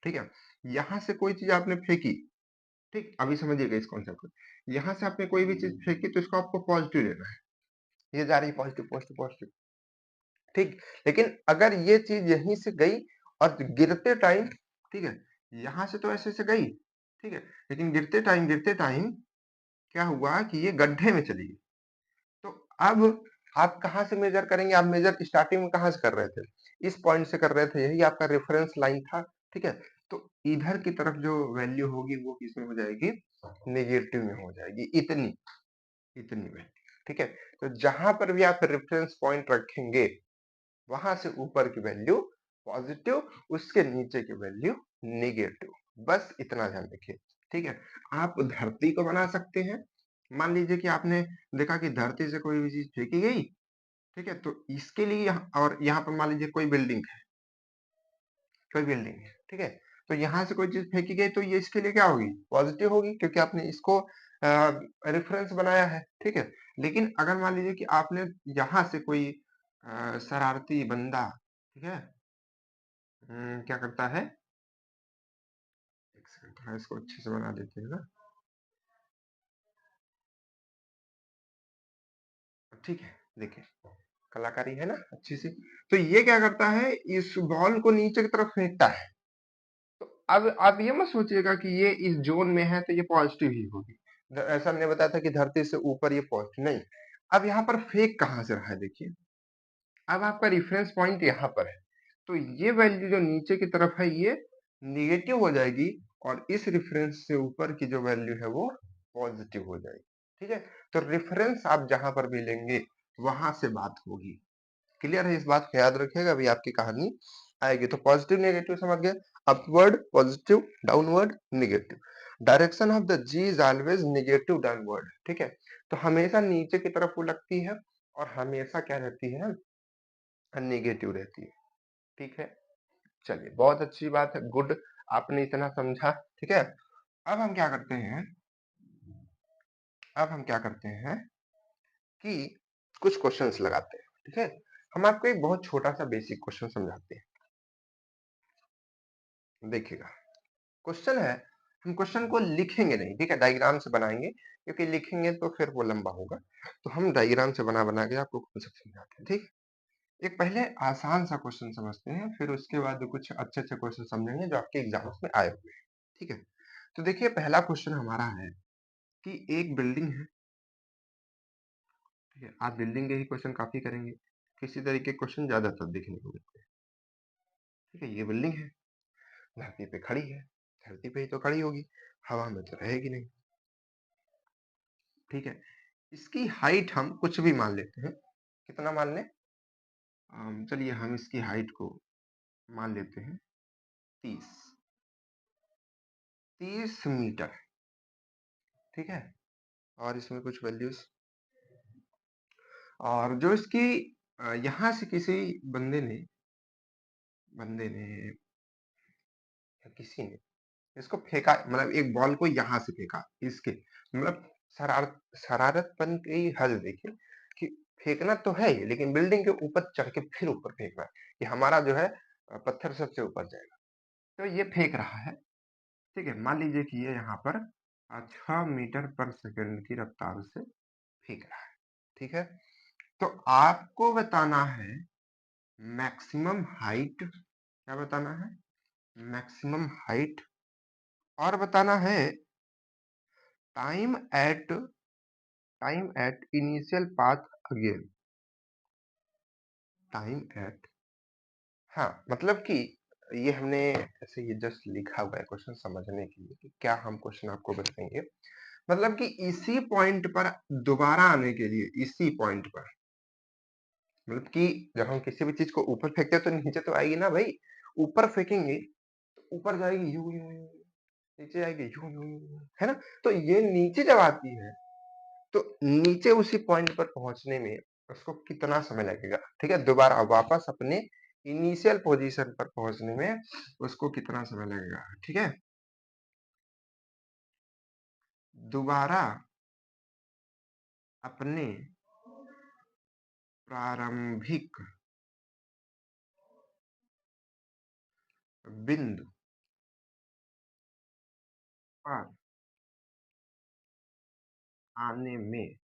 ठीक है। यहाँ से कोई चीज आपने फेंकी, ठीक, अभी समझिएगा इस कॉन्सेप्ट को। यहाँ से आपने कोई भी चीज फेंकी तो इसको आपको पॉजिटिव लेना है, ये जा रही पॉजिटिव पॉजिटिव पॉजिटिव, ठीक। लेकिन अगर ये चीज यहीं से गई और गिरते टाइम, ठीक है, यहाँ से तो ऐसे से गई, ठीक है, लेकिन गिरते टाइम क्या हुआ कि ये गड्ढे में चली गई। तो अब आप कहाँ से मेजर करेंगे? आप मेजर स्टार्टिंग में कहाँ से कर रहे थे? इस पॉइंट से कर रहे थे, यही आपका रेफरेंस लाइन था, ठीक है। तो इधर की तरफ जो वैल्यू होगी वो किसमें हो जाएगी? नेगेटिव में हो जाएगी, इतनी इतनी वैल्यू, ठीक है। तो जहां पर भी आप रेफरेंस पॉइंट रखेंगे, वहां से ऊपर की वैल्यू पॉजिटिव, उसके नीचे की वैल्यू नेगेटिव, बस इतना ध्यान रखिए, ठीक है। आप धरती को बना सकते हैं, मान लीजिए कि आपने देखा कि धरती से कोई भी चीज फेंकी गई, ठीक है, तो इसके लिए और यहाँ पर मान लीजिए कोई बिल्डिंग है, कोई बिल्डिंग है, ठीक है। तो यहाँ से कोई चीज फेंकी गई तो ये इसके लिए क्या होगी? पॉजिटिव होगी, क्योंकि आपने इसको रेफरेंस बनाया है, ठीक है। लेकिन अगर मान लीजिए कि आपने यहाँ से कोई शरारती बंदा, ठीक है, क्या करता है, एक सेकंड, थोड़ा इसको अच्छे से बना देते हैं ना, ठीक है। देखिए कलाकारी है ना अच्छी सी। तो ये क्या करता है, इस बॉल को नीचे की तरफ फेंकता है। तो अब आप ये मत सोचिएगा कि ये इस जोन में है तो ये पॉजिटिव ही होगी। ऐसा हमने बताया था कि धरती से ऊपर ये पॉजिटिव नहीं। अब यहाँ पर फेंक कहाँ से रहा है देखिए। अब आपका रिफरेंस पॉइंट यहाँ पर है, तो ये वैल्यू जो नीचे की तरफ है ये निगेटिव हो जाएगी और इस रिफरेंस से ऊपर की जो वैल्यू है वो पॉजिटिव हो जाएगी। ठीक है, तो रिफरेंस आप जहां पर भी लेंगे वहां से बात होगी। क्लियर है, इस बात को याद रखिएगा, अभी आपकी कहानी आएगी। तो पॉजिटिव नेगेटिव समझ गए, upward positive, downward negative. Direction of the G is always negative downward. ठीक है, तो हमेशा नीचे की तरफ वो लगती है और हमेशा क्या रहती है, नेगेटिव रहती है। ठीक है, चलिए बहुत अच्छी बात है, गुड, आपने इतना समझा। ठीक है, अब हम क्या करते हैं, अब हम क्या करते हैं कि कुछ क्वेश्चंस लगाते हैं। ठीक है, हम आपको एक बहुत छोटा सा बेसिक क्वेश्चन समझाते हैं, देखिएगा। क्वेश्चन है, हम क्वेश्चन को लिखेंगे नहीं, ठीक है, डायग्राम से बनाएंगे, क्योंकि लिखेंगे तो फिर वो लंबा होगा। तो हम डायग्राम से बना बना के आपको कॉन्सेप्ट समझाते हैं। ठीक, एक पहले आसान सा क्वेश्चन समझते हैं, फिर उसके बाद कुछ अच्छे अच्छे क्वेश्चन समझेंगे जो आपके एग्जाम्स में आए हुए हैं। ठीक है, तो देखिए पहला क्वेश्चन हमारा है कि एक बिल्डिंग है। ठीक है, आप बिल्डिंग के ही क्वेश्चन काफी करेंगे, किसी तरीके के क्वेश्चन ज्यादातर देखने को मिलते हैं। ठीक है, ये बिल्डिंग है, धरती पे खड़ी है, धरती पे ही तो खड़ी होगी, हवा में तो रहेगी नहीं। ठीक है, इसकी हाइट हम कुछ भी मान लेते हैं, कितना मान लें, चलिए हम इसकी हाइट को मान लेते हैं 30 मीटर। ठीक है, और इसमें कुछ वैल्यूज, और जो इसकी यहाँ से किसी बंदे ने या किसी ने इसको फेंका, मतलब एक बॉल को यहाँ से फेंका, इसके मतलब शरारतपन की हद देखिए कि फेंकना तो है ही, लेकिन बिल्डिंग के ऊपर चढ़ के फिर ऊपर फेंकना है कि हमारा जो है पत्थर सबसे ऊपर जाएगा। तो ये फेंक रहा है। ठीक है, मान लीजिए कि ये यहाँ पर 6 मीटर पर सेकंड की रफ्तार से फेंक रहा है। ठीक है, तो आपको बताना है मैक्सिमम हाइट, क्या बताना है, मैक्सिमम हाइट, और बताना है time at initial path again, time at, हाँ मतलब कि ये हमने ऐसे ये जस्ट लिखा हुआ है क्वेश्चन समझने के लिए कि क्या हम क्वेश्चन आपको बताएंगे, मतलब कि इसी पॉइंट पर दोबारा आने के लिए, इसी पॉइंट पर, मतलब कि जब हम किसी भी चीज को ऊपर फेंकते हैं तो नीचे तो आएगी ना भाई, ऊपर फेंकेंगे तो ऊपर जाएगी यूं यूं यूं, नीचे आएगी यूं यूं यूं, है ना। तो ये नीचे जब आती है तो नीचे उसी पॉइंट पर पहुंचने में उसको कितना समय लगेगा। ठीक है, दोबारा वापस अपने इनिशियल पोजीशन पर पहुंचने में उसको कितना समय लगेगा। ठीक है, दोबारा अपने प्रारंभिक बिंदु पर आने में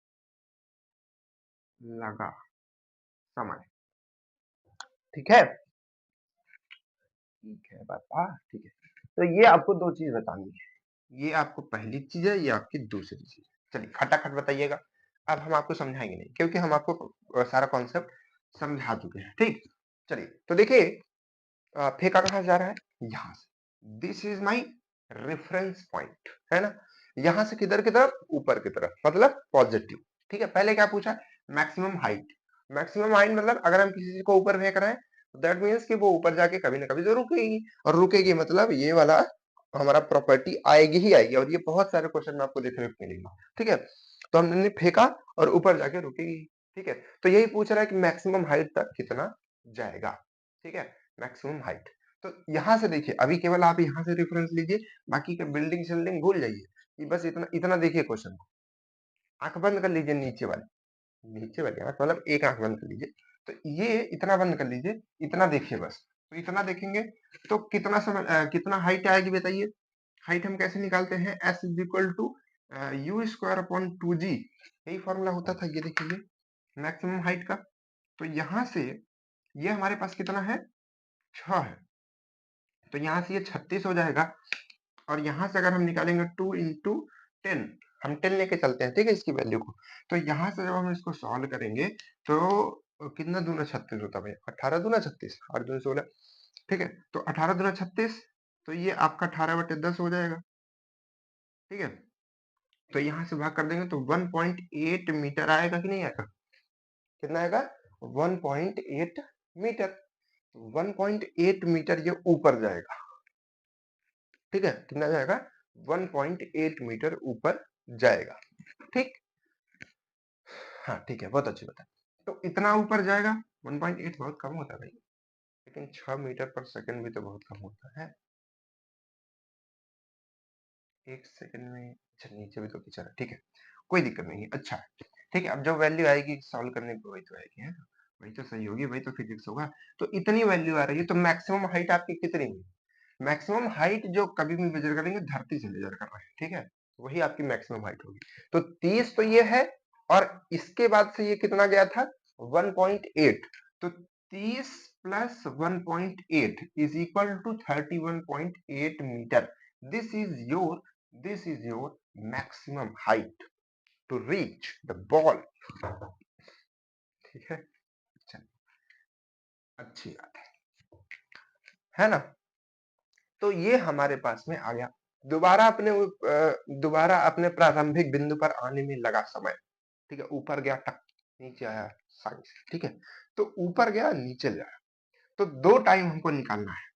लगा समय। ठीक है, ठीक है बाबा, ठीक है। तो ये आपको दो चीज बतानी है, ये आपको पहली चीज है, ये आपकी दूसरी चीज है। चलिए खटाखट बताइएगा। अब हम आपको समझाएंगे नहीं, क्योंकि हम आपको सारा कॉन्सेप्ट समझा चुके हैं। ठीक, चलिए तो देखिए फेंका कहाँ जा रहा है, यहाँ से, this is my reference point, है ना। यहाँ से किधर की तरफ, ऊपर की तरफ, मतलब पॉजिटिव। ठीक है, पहले क्या पूछा, मैक्सिमम हाइट। मैक्सिमम हाइट मतलब अगर हम किसी चीज को ऊपर फेंक रहे हैं तो दैट मीन्स कि वो ऊपर जाके कभी ना कभी जरूर रुकेगी, और रुकेगी मतलब ये वाला हमारा प्रॉपर्टी आएगी ही आएगी, और ये बहुत सारे क्वेश्चन में आपको देखने को मिलेगा। ठीक है, तो हमने फेंका और ऊपर जाके रुकेगी। ठीक है, तो यही पूछ रहा है कि मैक्सिमम हाइट तक कितना जाएगा। ठीक है, मैक्सिमम हाइट। तो यहाँ से देखिए, अभी केवल आप यहाँ से रेफरेंस लीजिए, बाकी का बिल्डिंग शिल्डिंग भूल जाइए, कि बस इतना इतना देखिए क्वेश्चन को। आंख बंद कर लीजिए, नीचे वाली आंख, मतलब एक आंख बंद कर लीजिए, तो ये इतना बंद कर लीजिए, इतना देखिए बस। तो इतना देखेंगे तो कितना समय कितना हाइट आएगी बताइए। हाइट हम कैसे निकालते हैं, S is equal to you square upon 2g, यही फॉर्मूला होता था, ये देखिए मैक्सिमम हाइट का। तो यहां से ये हमारे पास कितना है, 6 है, तो यहां से ये 36 हो जाएगा। और यहां से अगर हम निकालेंगे 2 इंटू 10, हम 10 लेके चलते हैं, ठीक है, इसकी वैल्यू को। तो यहां से जब हम इसको सॉल्व करेंगे तो कितना दूना 36 होता है भाई, 18 दूना 36, 8 दूना 16, ठीक है। तो 18 दूना 36, तो ये आपका 18/10 हो जाएगा, ठीक है। तो यहाँ से भाग कर देंगे तो 1.8 मीटर आएगा कि नहीं आएगा, कितना आएगा, 1.8 मीटर। 1.8 मीटर ये ऊपर जाएगा, ठीक है, कितना जाएगा, 1.8 मीटर ऊपर जाएगा, ठीक। हाँ ठीक है, बहुत अच्छी बात है। तो इतना ऊपर जाएगा, 1.8 बहुत कम होता है भाई, लेकिन 6 मीटर पर सेकंड भी तो बहुत कम होता है। एक सेकंड में, अच्छा नीचे भी तो खींचा है, ठीक है, कोई दिक्कत नहीं है, अच्छा है, ठीक है। अब जो वैल्यू आएगी सॉल्व करने पे वही तो आएगी, है ना, वही तो सही होगी, वही तो फिजिक्स होगा। तो इतनी वैल्यू आ रही है, तो मैक्सिमम हाइट आपकी कितनी है, मैक्सिमम हाइट जो कभी भी मेजर करेंगे धरती से मेजर कर रहे हैं, ठीक है, वही आपकी मैक्सिमम हाइट होगी। तो 30 तो ये है, और इसके बाद से ये कितना गया था, 1.8। तो 30 plus 1.8 is equal to 31.8 metre. This is your this is your maximum height to reach the ball, ठीक है। चलिए, अच्छी बात है ना। तो ये हमारे पास में आ गया। दोबारा अपने प्रारंभिक बिंदु पर आने में लगा समय, ठीक है, ऊपर गया टक, नीचे आया साइंस, ठीक है। तो ऊपर गया नीचे गया, तो 2 टाइम हमको निकालना है।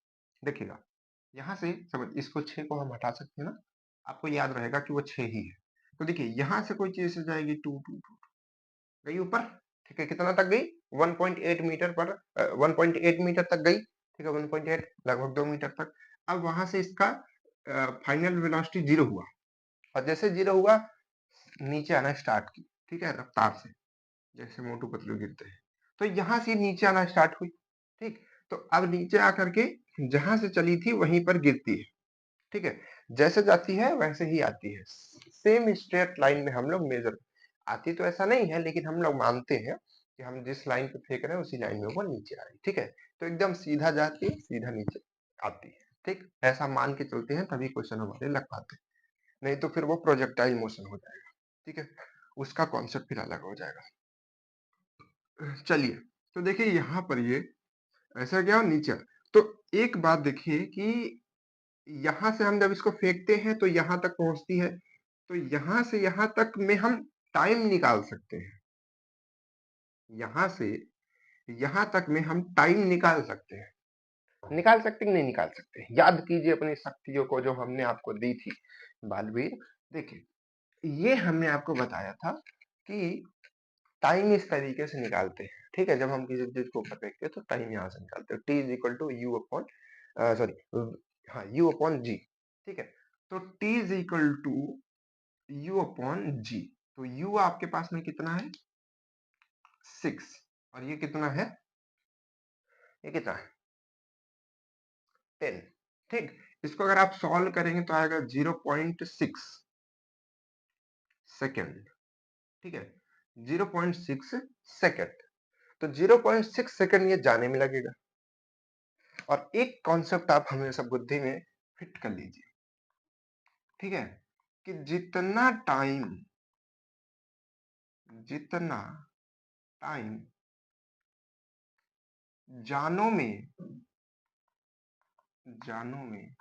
देखिएगा, यहाँ से समझ, इसको 6 को हम हटा सकते हैं ना, आपको याद रहेगा कि वो 6 ही है। तो देखिए यहाँ से कोई चीज से जाएगी 2 2 2 गई ऊपर, ठीक है, कितना तक गई, 1.8 मीटर पर 1.8 मीटर तक गई, ठीक है, 1.8 लगभग 2 मीटर तक। अब वहां से इसका फाइनल वेलोसिटी 0 हुआ, और जैसे 0 हुआ नीचे आना स्टार्ट की, ठीक है, रफ्तार से, जैसे मोटू पतलू गिरते हैं। तो यहाँ से नीचे आना स्टार्ट हुई, ठीक। तो अब नीचे आकर के जहां से चली थी वहीं पर गिरती है, ठीक है, जैसे जाती है वैसे ही आती है, सेम स्ट्रेट लाइन में हम लोग मेजर, आती तो ऐसा नहीं है, लेकिन हम लोग मानते हैं कि हम जिस लाइन पे फेंक रहे हैं उसी लाइन में वो नीचे आ रही है, ठीक है। तो एकदम सीधा जाती है, सीधा नीचे आती है, ठीक, ऐसा मान के चलते हैं, तभी क्वेश्चन हमारे लग पाते हैं, नहीं तो फिर वो प्रोजेक्टाइल मोशन हो जाएगा, ठीक है, उसका कॉन्सेप्ट फिर अलग हो जाएगा। चलिए, तो देखिए यहाँ पर ये ऐसा गया और नीचे, तो एक बात देखिए कि यहां से हम जब इसको फेंकते हैं तो यहां तक पहुंचती है, तो यहां से यहां तक में हम टाइम निकाल सकते हैं, यहां से यहां तक में हम टाइम निकाल सकते हैं, निकाल सकते कि नहीं निकाल सकते, याद कीजिए अपनी शक्तियों को जो हमने आपको दी थी बालवीर। देखिए, ये हमने आपको बताया था कि टाइम इस तरीके से निकालते हैं, ठीक है, जब हम किसी चीज को ऊपर फेंकते हैं तो टाइम यहाँ से निकालते हैं, t is equal to u upon, sorry, हाँ, यू अपॉन जी, ठीक है। तो t is equal to u upon g. तो यू आपके पास में कितना है, 6, और ये कितना है, ये कितना है, 10, ठीक। इसको अगर आप सॉल्व करेंगे तो आएगा 0.6 सेकेंड, ठीक है, 0.6 सेकेंड। तो 0.6 सेकेंड ये जाने में लगेगा। और एक कॉन्सेप्ट आप हमेशा बुद्धि में फिट कर लीजिए, ठीक है, कि जितना टाइम जानों में जानों में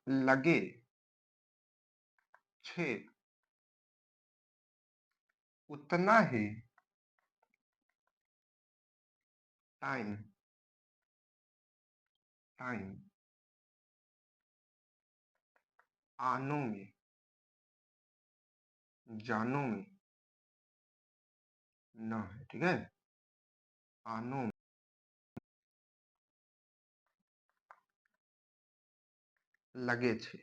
लगे छेद, उतना ही टाइम टाइम जानों में न है, ठीक है, आनों में लगे छे,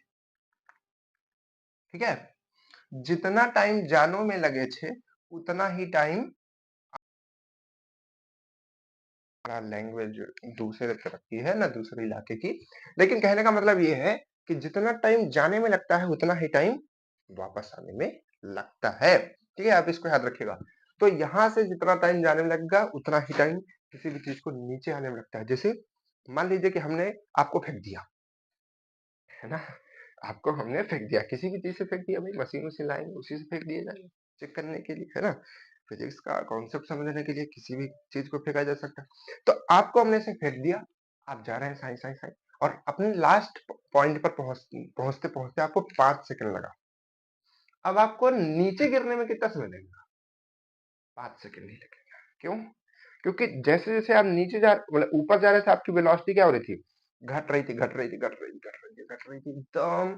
ठीक है, जितना टाइम जानों में लगे छे उतना ही टाइम, लैंग्वेज दूसरे तरफ की है ना, दूसरे इलाके की, लेकिन कहने का मतलब ये है कि जितना टाइम जाने में लगता है उतना ही टाइम वापस आने में लगता है। ठीक है, आप इसको याद रखिएगा। तो यहाँ से जितना टाइम जाने में लगेगा उतना ही टाइम किसी भी चीज को नीचे आने में लगता है। जैसे मान लीजिए कि हमने आपको फेंक दिया, है ना? आपको हमने फेंक दिया, किसी भी चीज से फेंक दिया, भाई मशीन वशीन लाएंगे उसी से फेंक दिए जाएंगे चेक करने के लिए, है ना? फिजिक्स का कॉन्सेप्ट समझने के लिए किसी भी चीज को फेंका जा सकता है। तो आपको हमने ऐसे फेंक दिया, आप जा रहे हैं साई साई साई, और अपने लास्ट पॉइंट पर पहुंचते पहुंचते आपको 5 सेकंड लगा। अब आपको नीचे गिरने में कितना समय लगेगा? 5 सेकंड ही लगेगा। क्यों? क्योंकि जैसे जैसे आप नीचे जा मतलब ऊपर जा रहे थे, आपकी वेलोसिटी क्या हो रही थी? घट रही थी, घट रही थी, घट रही थी, घट रही थी, घट रही थी, एकदम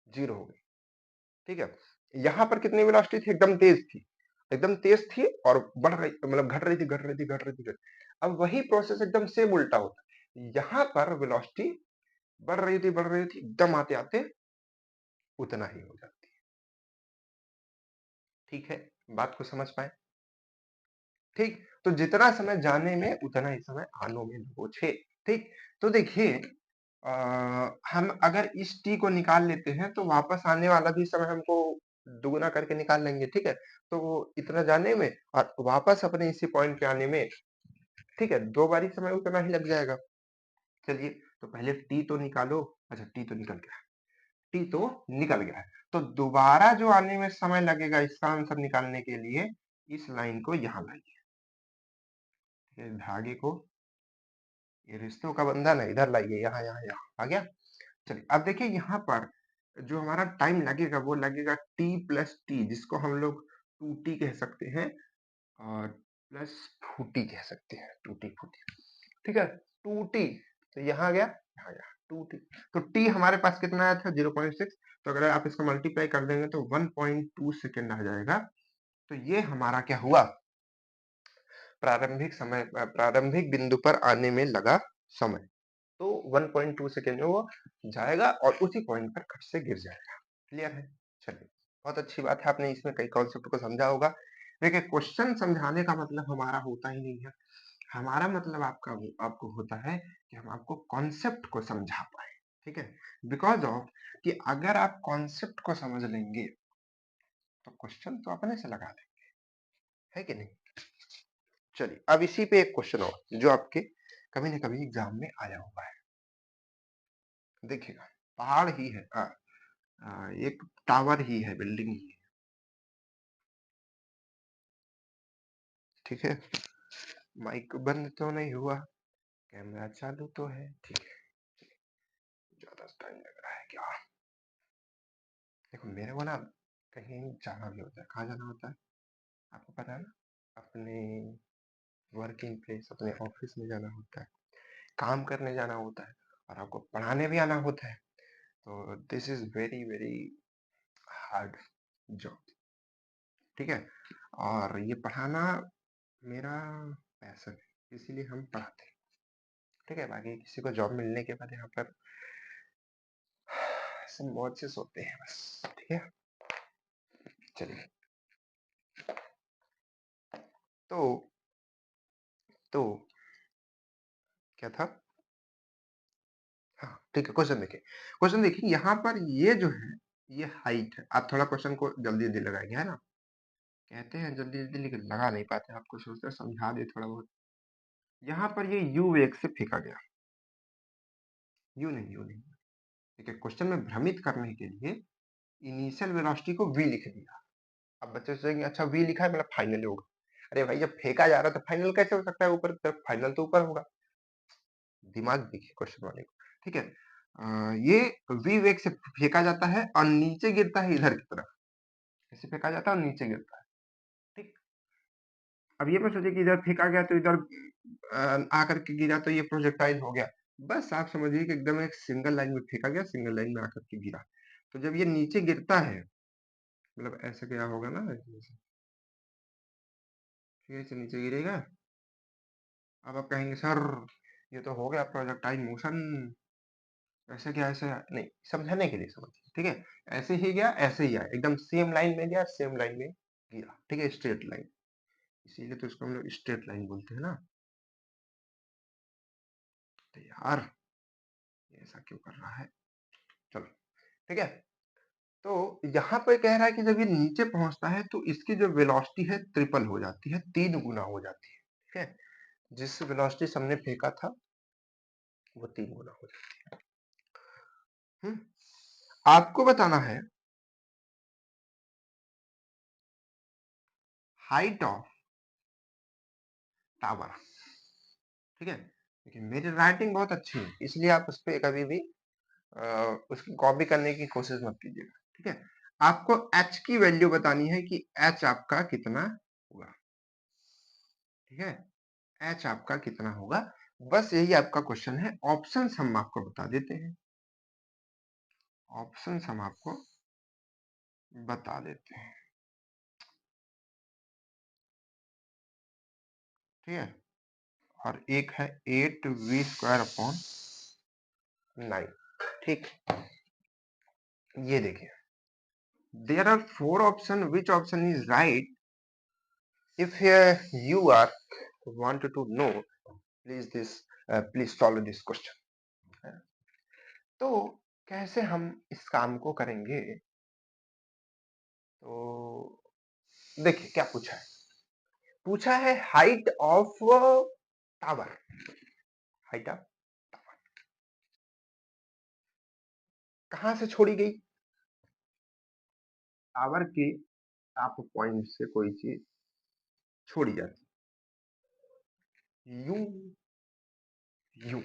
जीरो हो गई। ठीक है? यहाँ पर कितनी वेलोसिटी थी? एकदम तेज थी, एकदम तेज थी और बढ़ रही, मतलब घट रही थी, घट रही थी, घट रही थी, अब वही प्रोसेस एकदम सेम उल्टा होता है। यहाँ पर वेलोसिटी बढ़ रही थी, बढ़ रही थी, एकदम आते आते उतना ही हो जाती है। ठीक है, बात को समझ पाए? ठीक, तो जितना समय जाने में उतना ही समय आने में पहुंचे। ठीक, तो देखिए हम अगर इस t को निकाल लेते हैं तो वापस आने वाला भी समय हमको दुगुना करके निकाल लेंगे। ठीक है, तो इतना जाने में और वापस अपने इसी पॉइंट पे आने में, ठीक है, 2 बारी समय उतना ही लग जाएगा। चलिए, तो पहले t तो निकालो। अच्छा, t तो निकल गया, t तो निकल गया है, तो दोबारा जो आने में समय लगेगा इसका आंसर निकालने के लिए इस लाइन को यहाँ लाइए, धागे को, ये रिश्तों का बंधन है, इधर लाइए, यहाँ यहाँ यहाँ आ गया। चलिए, अब देखिए यहाँ पर जो हमारा टाइम लगेगा वो लगेगा t प्लस टी, जिसको हम लोग 2t कह सकते हैं, और प्लस फूटी कह सकते हैं, 2t फूटी। ठीक है, 2t, तो यहाँ आ गया, यहाँ गया 2t। तो t हमारे पास कितना आया था? 0.6। तो अगर आप इसको मल्टीप्लाई कर देंगे तो 1.2 सेकेंड आ जाएगा। तो ये हमारा क्या हुआ? प्रारंभिक समय, प्रारंभिक बिंदु पर आने में लगा समय। तो 1.2 सेकेंड में वो जाएगा और उसी पॉइंट पर खट से गिर जाएगा। क्लियर है? चलिए, बहुत अच्छी बात है, आपने इसमें कई कॉन्सेप्ट को समझा होगा। देखिए, क्वेश्चन समझाने का मतलब हमारा होता ही नहीं है, हमारा मतलब आपको होता है कि हम आपको कॉन्सेप्ट को समझा पाए। ठीक है, बिकॉज ऑफ कि अगर आप कॉन्सेप्ट को समझ लेंगे तो क्वेश्चन तो अपने से लगा देंगे, है कि नहीं? चलिए, अब इसी पे एक क्वेश्चन और जो आपके कभी ना कभी एग्जाम में आया हुआ है। देखिएगा, पहाड़ ही है, एक टावर ही है, बिल्डिंग ही है। ठीक है, माइक बंद तो नहीं हुआ, कैमरा चालू तो है। ठीक है, ज्यादा टाइम लग रहा है क्या? देखो, मेरे को ना कहीं जाना भी होता है। कहाँ जाना होता है आपको पता है ना? अपने वर्किंग प्लेस, अपने ऑफिस में जाना होता है, काम करने जाना होता है, और आपको पढ़ाने भी आना होता है। तो this is very very hard job. ठीक है, और ये पढ़ाना मेरा पैशन है, इसीलिए हम पढ़ाते हैं। ठीक है, बाकी किसी को जॉब मिलने के बाद यहाँ पर सब मौज से सोते हैं बस। ठीक है, चलिए, तो तो क्या था? हाँ, ठीक है, क्वेश्चन देखिए, क्वेश्चन देखिए, यहाँ पर ये जो है ये हाइट है। आप थोड़ा क्वेश्चन को जल्दी जल्दी लगाएंगे, है ना? कहते हैं जल्दी जल्दी, लेकिन लगा नहीं पाते। आपको सोचते हैं समझा दे थोड़ा बहुत। यहाँ पर ये यू वेग से फेंका गया, यू नहीं, यू नहीं। ठीक है, क्वेश्चन में भ्रमित करने के लिए इनिशियल वेलोसिटी को v लिख दिया। अब बच्चे सोचेंगे अच्छा v लिखा है मतलब फाइनल होगा। अरे भाई, जब फेंका जा रहा है तो फाइनल कैसे हो सकता है? ऊपर की तरफ फाइनल तो ऊपर होगा। दिमाग देखिए क्वेश्चन वाले को। ठीक है, ये v वेग से फेंका जाता है और नीचे गिरता है इधर की तरफ। ऐसे फेंका जाता है और नीचे गिरता है। ठीक, अब ये मत सोचिए कि इधर फेंका गया तो इधर आकर के गिरा तो ये प्रोजेक्टाइल हो गया। बस आप समझिए कि एकदम एक सिंगल लाइन में फेंका गया, सिंगल लाइन में आकर के गिरा। तो जब ये नीचे गिरता है, मतलब ऐसे क्या होगा ना, ऐसे ऐसे नीचे गिरेगा। अब आप कहेंगे सर ये तो हो गया प्रोजेक्टाइल मोशन, ऐसे क्या? ऐसे नहीं, समझाने के लिए समझिए। ठीक है, ऐसे ही गया, ऐसे ही आया, एकदम सेम लाइन में गया, सेम लाइन में गिरा। ठीक है, स्ट्रेट लाइन, इसीलिए तो इसको हम लोग स्ट्रेट लाइन बोलते हैं ना। तो यार, ये ऐसा क्यों कर रहा है? चलो, ठीक है, तो यहाँ पे कह रहा है कि जब ये नीचे पहुंचता है तो इसकी जो वेलोसिटी है ट्रिपल हो जाती है, 3 गुना हो जाती है। ठीक है, जिस वेलोसिटी से हमने फेंका था वो 3 गुना हो जाती है। आपको बताना है हाइट ऑफ टावर। ठीक है, देखिए मेरी राइटिंग बहुत अच्छी है इसलिए आप उस पर कभी भी उसकी कॉपी करने की कोशिश मत कीजिएगा। ठीक है, आपको h की वैल्यू बतानी है कि h आपका कितना होगा। ठीक है, h आपका कितना होगा, बस यही आपका क्वेश्चन है। ऑप्शंस हम आपको बता देते हैं, ऑप्शंस हम आपको बता देते हैं। ठीक है, और एक है 8v² अपॉन 9। ठीक, ये देखिए there are 4 option, which option is right? If you are wanted to know, please follow this question. तो कैसे हम इस काम को करेंगे? तो देखिए क्या पूछा है, पूछा है height of tower. Height of कहां से छोड़ी गई? टावर के टॉप पॉइंट से कोई चीज छोड़ी जाती है, यू यू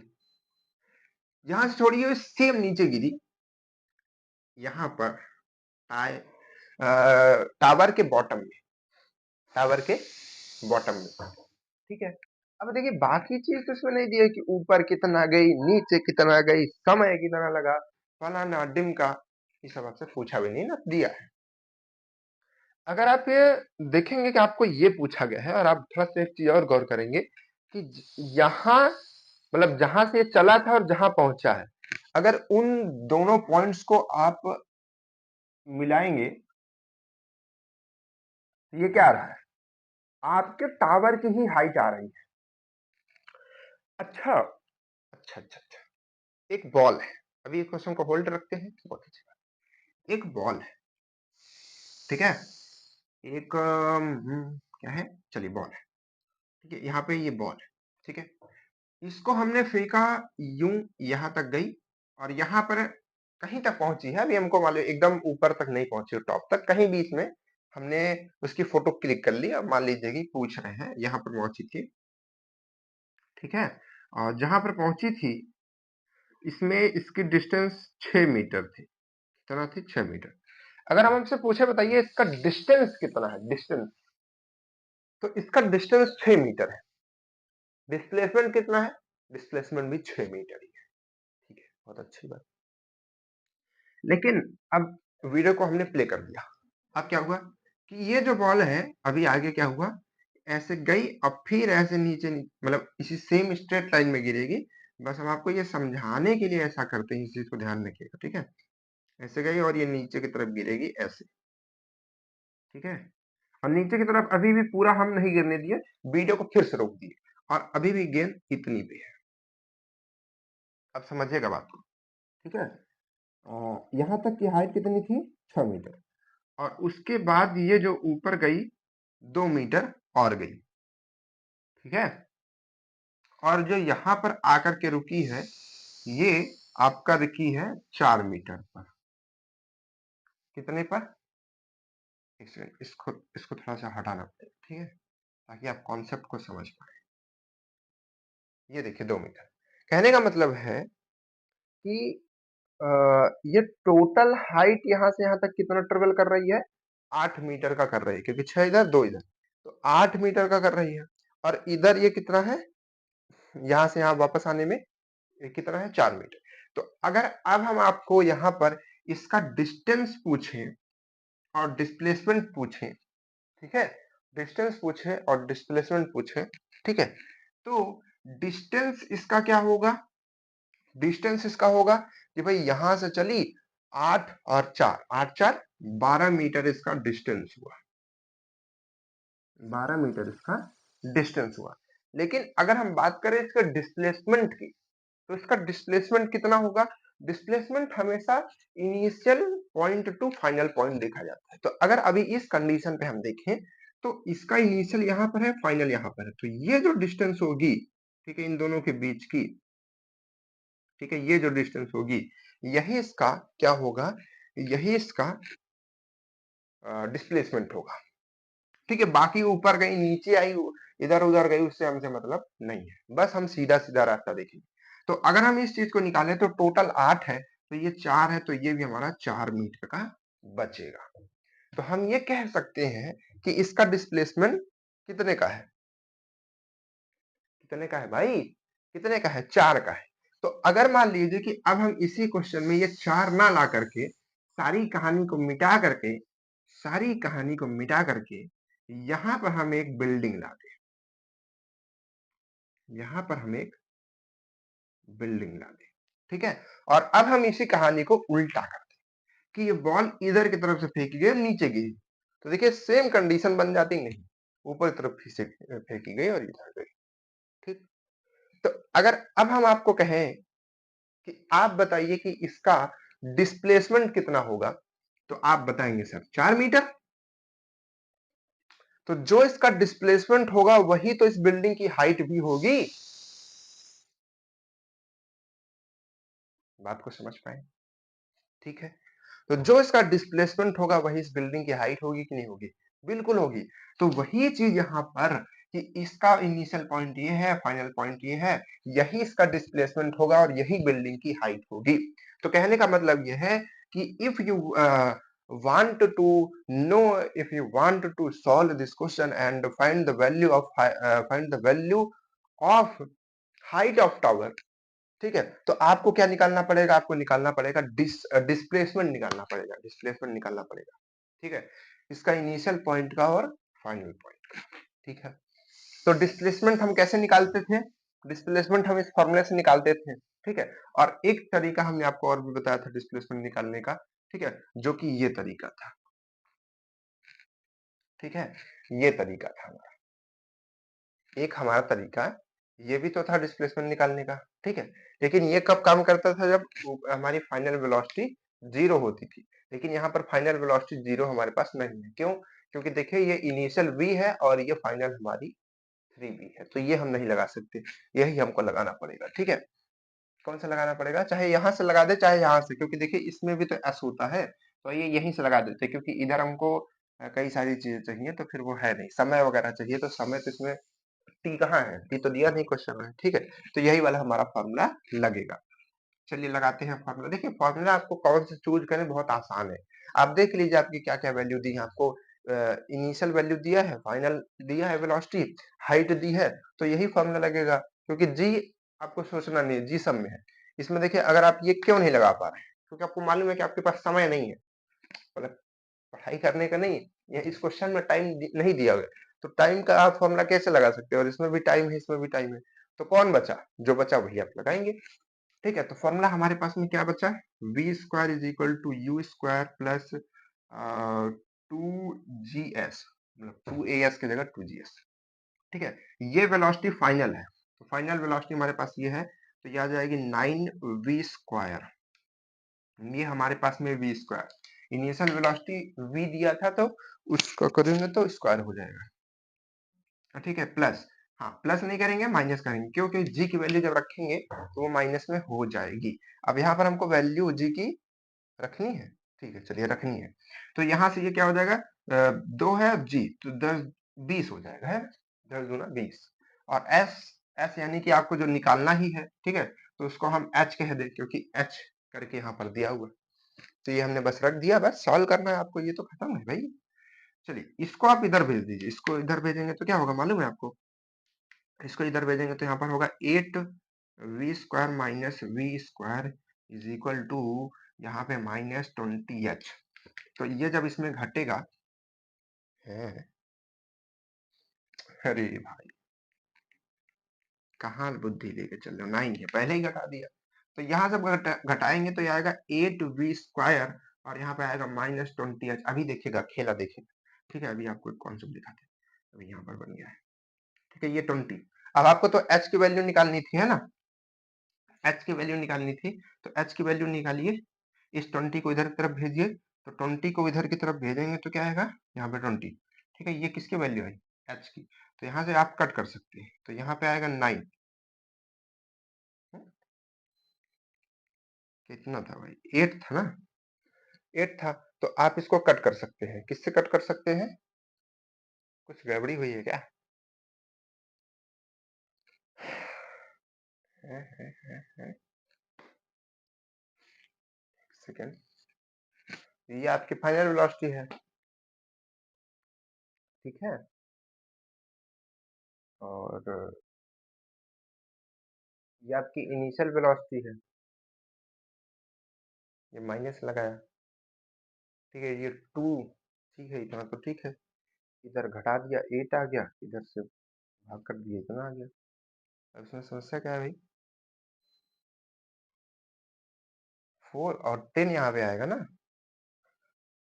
यहां से छोड़ी हुई सेम नीचे गिरी यहां पर टावर के बॉटम में, टावर के बॉटम में। ठीक है, अब देखिए बाकी चीज तो इसमें नहीं दिया कि ऊपर कितना गई, नीचे कितना गई, समय कितना लगा, फलाना डिमका, ये सब आपसे पूछा भी नहीं ना, दिया है। अगर आप ये देखेंगे कि आपको ये पूछा गया है और आप थोड़ा सा एक चीज और गौर करेंगे कि यहाँ मतलब जहां से ये चला था और जहां पहुंचा है, अगर उन दोनों पॉइंट्स को आप मिलाएंगे तो ये क्या आ रहा है, आपके टावर की ही हाइट आ रही है। अच्छा अच्छा अच्छा अच्छा, एक बॉल है, अभी क्वेश्चन को होल्ड रखते हैं, बहुत अच्छी बात। एक बॉल है, ठीक है, एक क्या है, चलिए बॉल है। ठीक है, यहाँ पे ये बॉल है। ठीक है, इसको हमने फेंका, यूं यहाँ तक गई और यहाँ पर कहीं तक पहुंची है, अभी हमको मालूम एकदम ऊपर तक नहीं पहुंची, टॉप तक कहीं बीच में हमने उसकी फोटो क्लिक कर ली। अब मान लीजिए कि पूछ रहे हैं यहाँ पर पहुंची थी। ठीक है, और जहां पर पहुंची थी इसमें इसकी डिस्टेंस 6 मीटर थी। कितना थी? 6 मीटर। अगर हम हमसे पूछे बताइए इसका डिस्टेंस कितना है, डिस्टेंस, तो इसका डिस्टेंस 6 मीटर है। डिस्प्लेसमेंट कितना है? डिस्प्लेसमेंट भी 6 मीटर ही है। ठीक है, बहुत अच्छी बात। लेकिन अब वीडियो को हमने प्ले कर दिया, अब क्या हुआ कि ये जो बॉल है अभी आगे क्या हुआ, ऐसे गई अब फिर ऐसे नीचे मतलब इसी सेम स्ट्रेट लाइन में गिरेगी। बस हम आपको ये समझाने के लिए ऐसा करते हैं, इस चीज को ध्यान रखिएगा। ठीक है, ऐसे गई और ये नीचे की तरफ गिरेगी ऐसे। ठीक है, और नीचे की तरफ अभी भी पूरा हम नहीं गिरने दिए, वीडियो को फिर से रोक दिए और अभी भी गेंद इतनी पे है। अब समझिएगा बात को। ठीक है, यहाँ तक की हाइट कितनी थी? 6 मीटर, और उसके बाद ये जो ऊपर गई 2 मीटर और गई। ठीक है, और जो यहाँ पर आकर के रुकी है ये आपका रुकी है 4 मीटर पर। कितने पर? एक सेकंड, इसको इसको थोड़ा सा हटाना पड़ेगा। ठीक है, ताकि आप कॉन्सेप्ट को समझ पाए। ये देखिए 2 मीटर, कहने का मतलब है कि ये टोटल हाइट यहाँ से यहाँ तक कितना ट्रेवल कर रही है? 8 मीटर का कर रही है, क्योंकि 6 इधर 2 इधर, तो 8 मीटर का कर रही है। और इधर ये कितना है, यहाँ से यहाँ वापस आने में ये कितना है? 4 मीटर। तो अगर अब हम आपको यहाँ पर इसका डिस्टेंस पूछें और डिस्प्लेसमेंट पूछें, ठीक है, डिस्टेंस पूछें और डिस्प्लेसमेंट पूछें, ठीक है, तो डिस्टेंस इसका क्या होगा? डिस्टेंस इसका होगा कि भाई यहां से चली 8 और 4, 8 4 12 मीटर इसका डिस्टेंस हुआ, 12 मीटर इसका डिस्टेंस हुआ। लेकिन अगर हम बात करें इसका डिस्प्लेसमेंट की, तो इसका डिस्प्लेसमेंट कितना होगा? डिस्प्लेसमेंट हमेशा initial point two final point देखा जाता है। तो अगर अभी इस कंडीशन पे हम देखें तो इसका इनिशियल यहाँ पर है, फाइनल यहाँ पर है, तो ये जो डिस्टेंस होगी, ठीक है, इन दोनों के बीच की, ठीक है, ये जो डिस्टेंस होगी यही इसका क्या होगा, यही इसका डिस्प्लेसमेंट होगा। ठीक है, बाकी ऊपर गई नीचे आई इधर उधर गई उससे हमसे मतलब नहीं है, बस हम सीधा सीधा रास्ता देखेंगे। तो अगर हम इस चीज को निकालें तो टोटल 8 है, तो ये 4 है, तो ये भी हमारा 4 मीटर का बचेगा। तो हम ये कह सकते हैं कि इसका डिस्प्लेसमेंट कितने का है, कितने का है भाई, कितने का है, 4 का है। तो अगर मान लीजिए कि अब हम इसी क्वेश्चन में ये 4 ना ला करके सारी कहानी को मिटा करके, सारी कहानी को मिटा करके यहां पर हम एक बिल्डिंग ला दें, यहां पर हम एक बिल्डिंग ला दें, ठीक है, और अब हम इसी कहानी को उल्टा कर दें कि ये बॉल इधर की तरफ से फेंकी गई नीचे गिरी, तो देखिए सेम कंडीशन बन जाती, नहीं ऊपर की तरफ से फेंकी गई और इधर गई। ठीक, तो अगर अब हम आपको कहें कि आप बताइए कि इसका डिस्प्लेसमेंट कितना होगा, तो आप बताएंगे सर 4 मीटर। तो जो इसका डिस्प्लेसमेंट होगा वही तो इस बिल्डिंग की हाइट भी होगी। बात को समझ पाए, ठीक है, तो जो इसका डिस्प्लेसमेंट होगा वही इस बिल्डिंग की हाइट होगी कि नहीं होगी, बिल्कुल होगी। तो वही चीज यहाँ पर कि इसका इनिशियल पॉइंट ये है, फाइनल पॉइंट ये है, यही इसका डिस्प्लेसमेंट होगा और यही बिल्डिंग की हाइट होगी। तो कहने का मतलब ये है कि if you want to know, if you want to solve this question and find the value of find the value of height of tower, ठीक है, तो आपको क्या निकालना पड़ेगा, आपको निकालना पड़ेगा डिस्प्लेसमेंट निकालना पड़ेगा, डिस्प्लेसमेंट निकालना पड़ेगा, ठीक है, इसका इनिशियल पॉइंट का और फाइनल पॉइंट का, ठीक है। तो डिस्प्लेसमेंट हम कैसे निकालते थे, डिस्प्लेसमेंट हम इस फॉर्मूले से निकालते थे, ठीक है, और एक तरीका हमने आपको और भी बताया था डिस्प्लेसमेंट निकालने का, ठीक है, जो कि ये तरीका था, ठीक है, ये तरीका था हमारा, एक हमारा तरीका ये भी तो था डिस्प्लेसमेंट निकालने का, ठीक है, लेकिन ये कब काम करता था, जब हमारी फाइनल वेलोसिटी 0 होती थी, लेकिन यहाँ पर फाइनल वेलोसिटी 0 हमारे पास नहीं है, क्यों, क्योंकि देखिए ये इनिशियल v है और ये फाइनल हमारी 3v है, तो ये हम नहीं लगा सकते, यही हमको लगाना पड़ेगा, ठीक है। कौन सा लगाना पड़ेगा, चाहे यहाँ से लगा दे चाहे यहाँ से, क्योंकि देखिए इसमें भी तो s होता है, तो ये यहीं से लगा देते, क्योंकि इधर हमको कई सारी चीजें चाहिए, तो फिर वो है नहीं, समय वगैरह चाहिए, तो समय तो इसमें टी कहाँ है, टी तो दिया नहीं क्वेश्चन में, ठीक है, तो यही वाला हमारा फॉर्मूला लगेगा। चलिए लगाते हैं फॉर्मूला। देखिए फॉर्मूला आपको कौन से चूज करें बहुत आसान है, आप देख लीजिए आपकी क्या क्या वैल्यू दी है, आपको इनिशियल वैल्यू दिया है, फाइनल दिया है, वेलोसिटी, हाइट दी है, तो यही फॉर्मूला लगेगा, क्योंकि जी आपको सोचना नहीं है, जी सब में है। इसमें देखिए अगर आप ये क्यों नहीं लगा पा रहे हैं, क्योंकि आपको मालूम है कि आपके पास समय नहीं है, मतलब पढ़ाई करने का नहीं, ये इस क्वेश्चन में टाइम नहीं दिया हुआ है, तो टाइम का आप फॉर्मूला कैसे लगा सकते हो, और इसमें भी टाइम है, इसमें भी टाइम है, तो कौन बचा, जो बचा वही आप लगाएंगे, ठीक है। तो फॉर्मूला हमारे पास में क्या बचा, V square is equal to you square plus 2GS, मतलब 2AS की जगह 2GS, ठीक है। ये वेलोसिटी फाइनल है, तो फाइनल वेलोसिटी हमारे पास ये है, तो ये आ जाएगी 9v स्क्वायर, ये हमारे पास में v square, initial velocity v दिया था, तो उसको करेंगे तो स्क्वायर हो जाएगा, ठीक है, प्लस, हाँ प्लस नहीं करेंगे माइनस करेंगे, क्योंकि g की वैल्यू जब रखेंगे तो वो माइनस में हो जाएगी। अब यहाँ पर हमको वैल्यू g की रखनी है, ठीक है, चलिए रखनी है, तो यहाँ से ये क्या हो जाएगा, 2 है g, तो 10 20 हो जाएगा, है 10 दूना 20, और s यानी कि आपको जो निकालना ही है, ठीक है, तो उसको हम h कह दे, क्योंकि h करके यहाँ पर दिया हुआ, तो ये हमने बस रख दिया, बस सॉल्व करना है आपको, ये तो खत्म है भाई। चलिए इसको आप इधर भेज दीजिए, इसको इधर भेजेंगे तो क्या होगा मालूम है आपको, इसको इधर भेजेंगे तो यहाँ पर होगा 8v square minus v square is equal to यहाँ पे -20h, तो ये जब इसमें घटेगा है, अरे भाई कहाँ बुद्धि लेके चल रहे हो, 9 है पहले ही घटा दिया, तो यहाँ जब घटाएंगे तो ये आएगा 8v स्क्वायर और यहाँ पे आएगा -20h, अभी देखिएगा खेला देखिएगा, ठीक है, अभी आपको एक कॉन्सेप्ट दिखाते हैं, अभी यहाँ पर बन गया है, ठीक है, ये 20, अब आपको तो h की वैल्यू निकालनी थी, है ना, h की वैल्यू निकालनी थी, तो h की वैल्यू निकालिए, इस 20 को इधर की तरफ भेजिए, तो 20 को इधर की तरफ भेजेंगे तो क्या आएगा, यहाँ पे 20। ठीक है, ये किसकी वैल्यू है, h की। तो यहाँ से आप कट कर सकते हैं, तो यहाँ पे आएगा 9। कितना था भाई, 8 था ना, 8 था। तो आप इसको कट कर सकते हैं, किससे कट कर सकते हैं, कुछ गड़बड़ी हुई है क्या? है। सेकेंड, ये आपकी फाइनल वेलोसिटी है, ठीक है। और ये आपकी इनिशियल वेलोसिटी है, ये माइनस लगाया, ठीक है, ये 2, ठीक है, इतना तो ठीक है। इधर घटा दिया, 8 आ गया, इधर से भाग कर दिया, इतना आ गया। अब इसमें समस्या क्या है भाई, 4 और 10 यहाँ पे आएगा ना,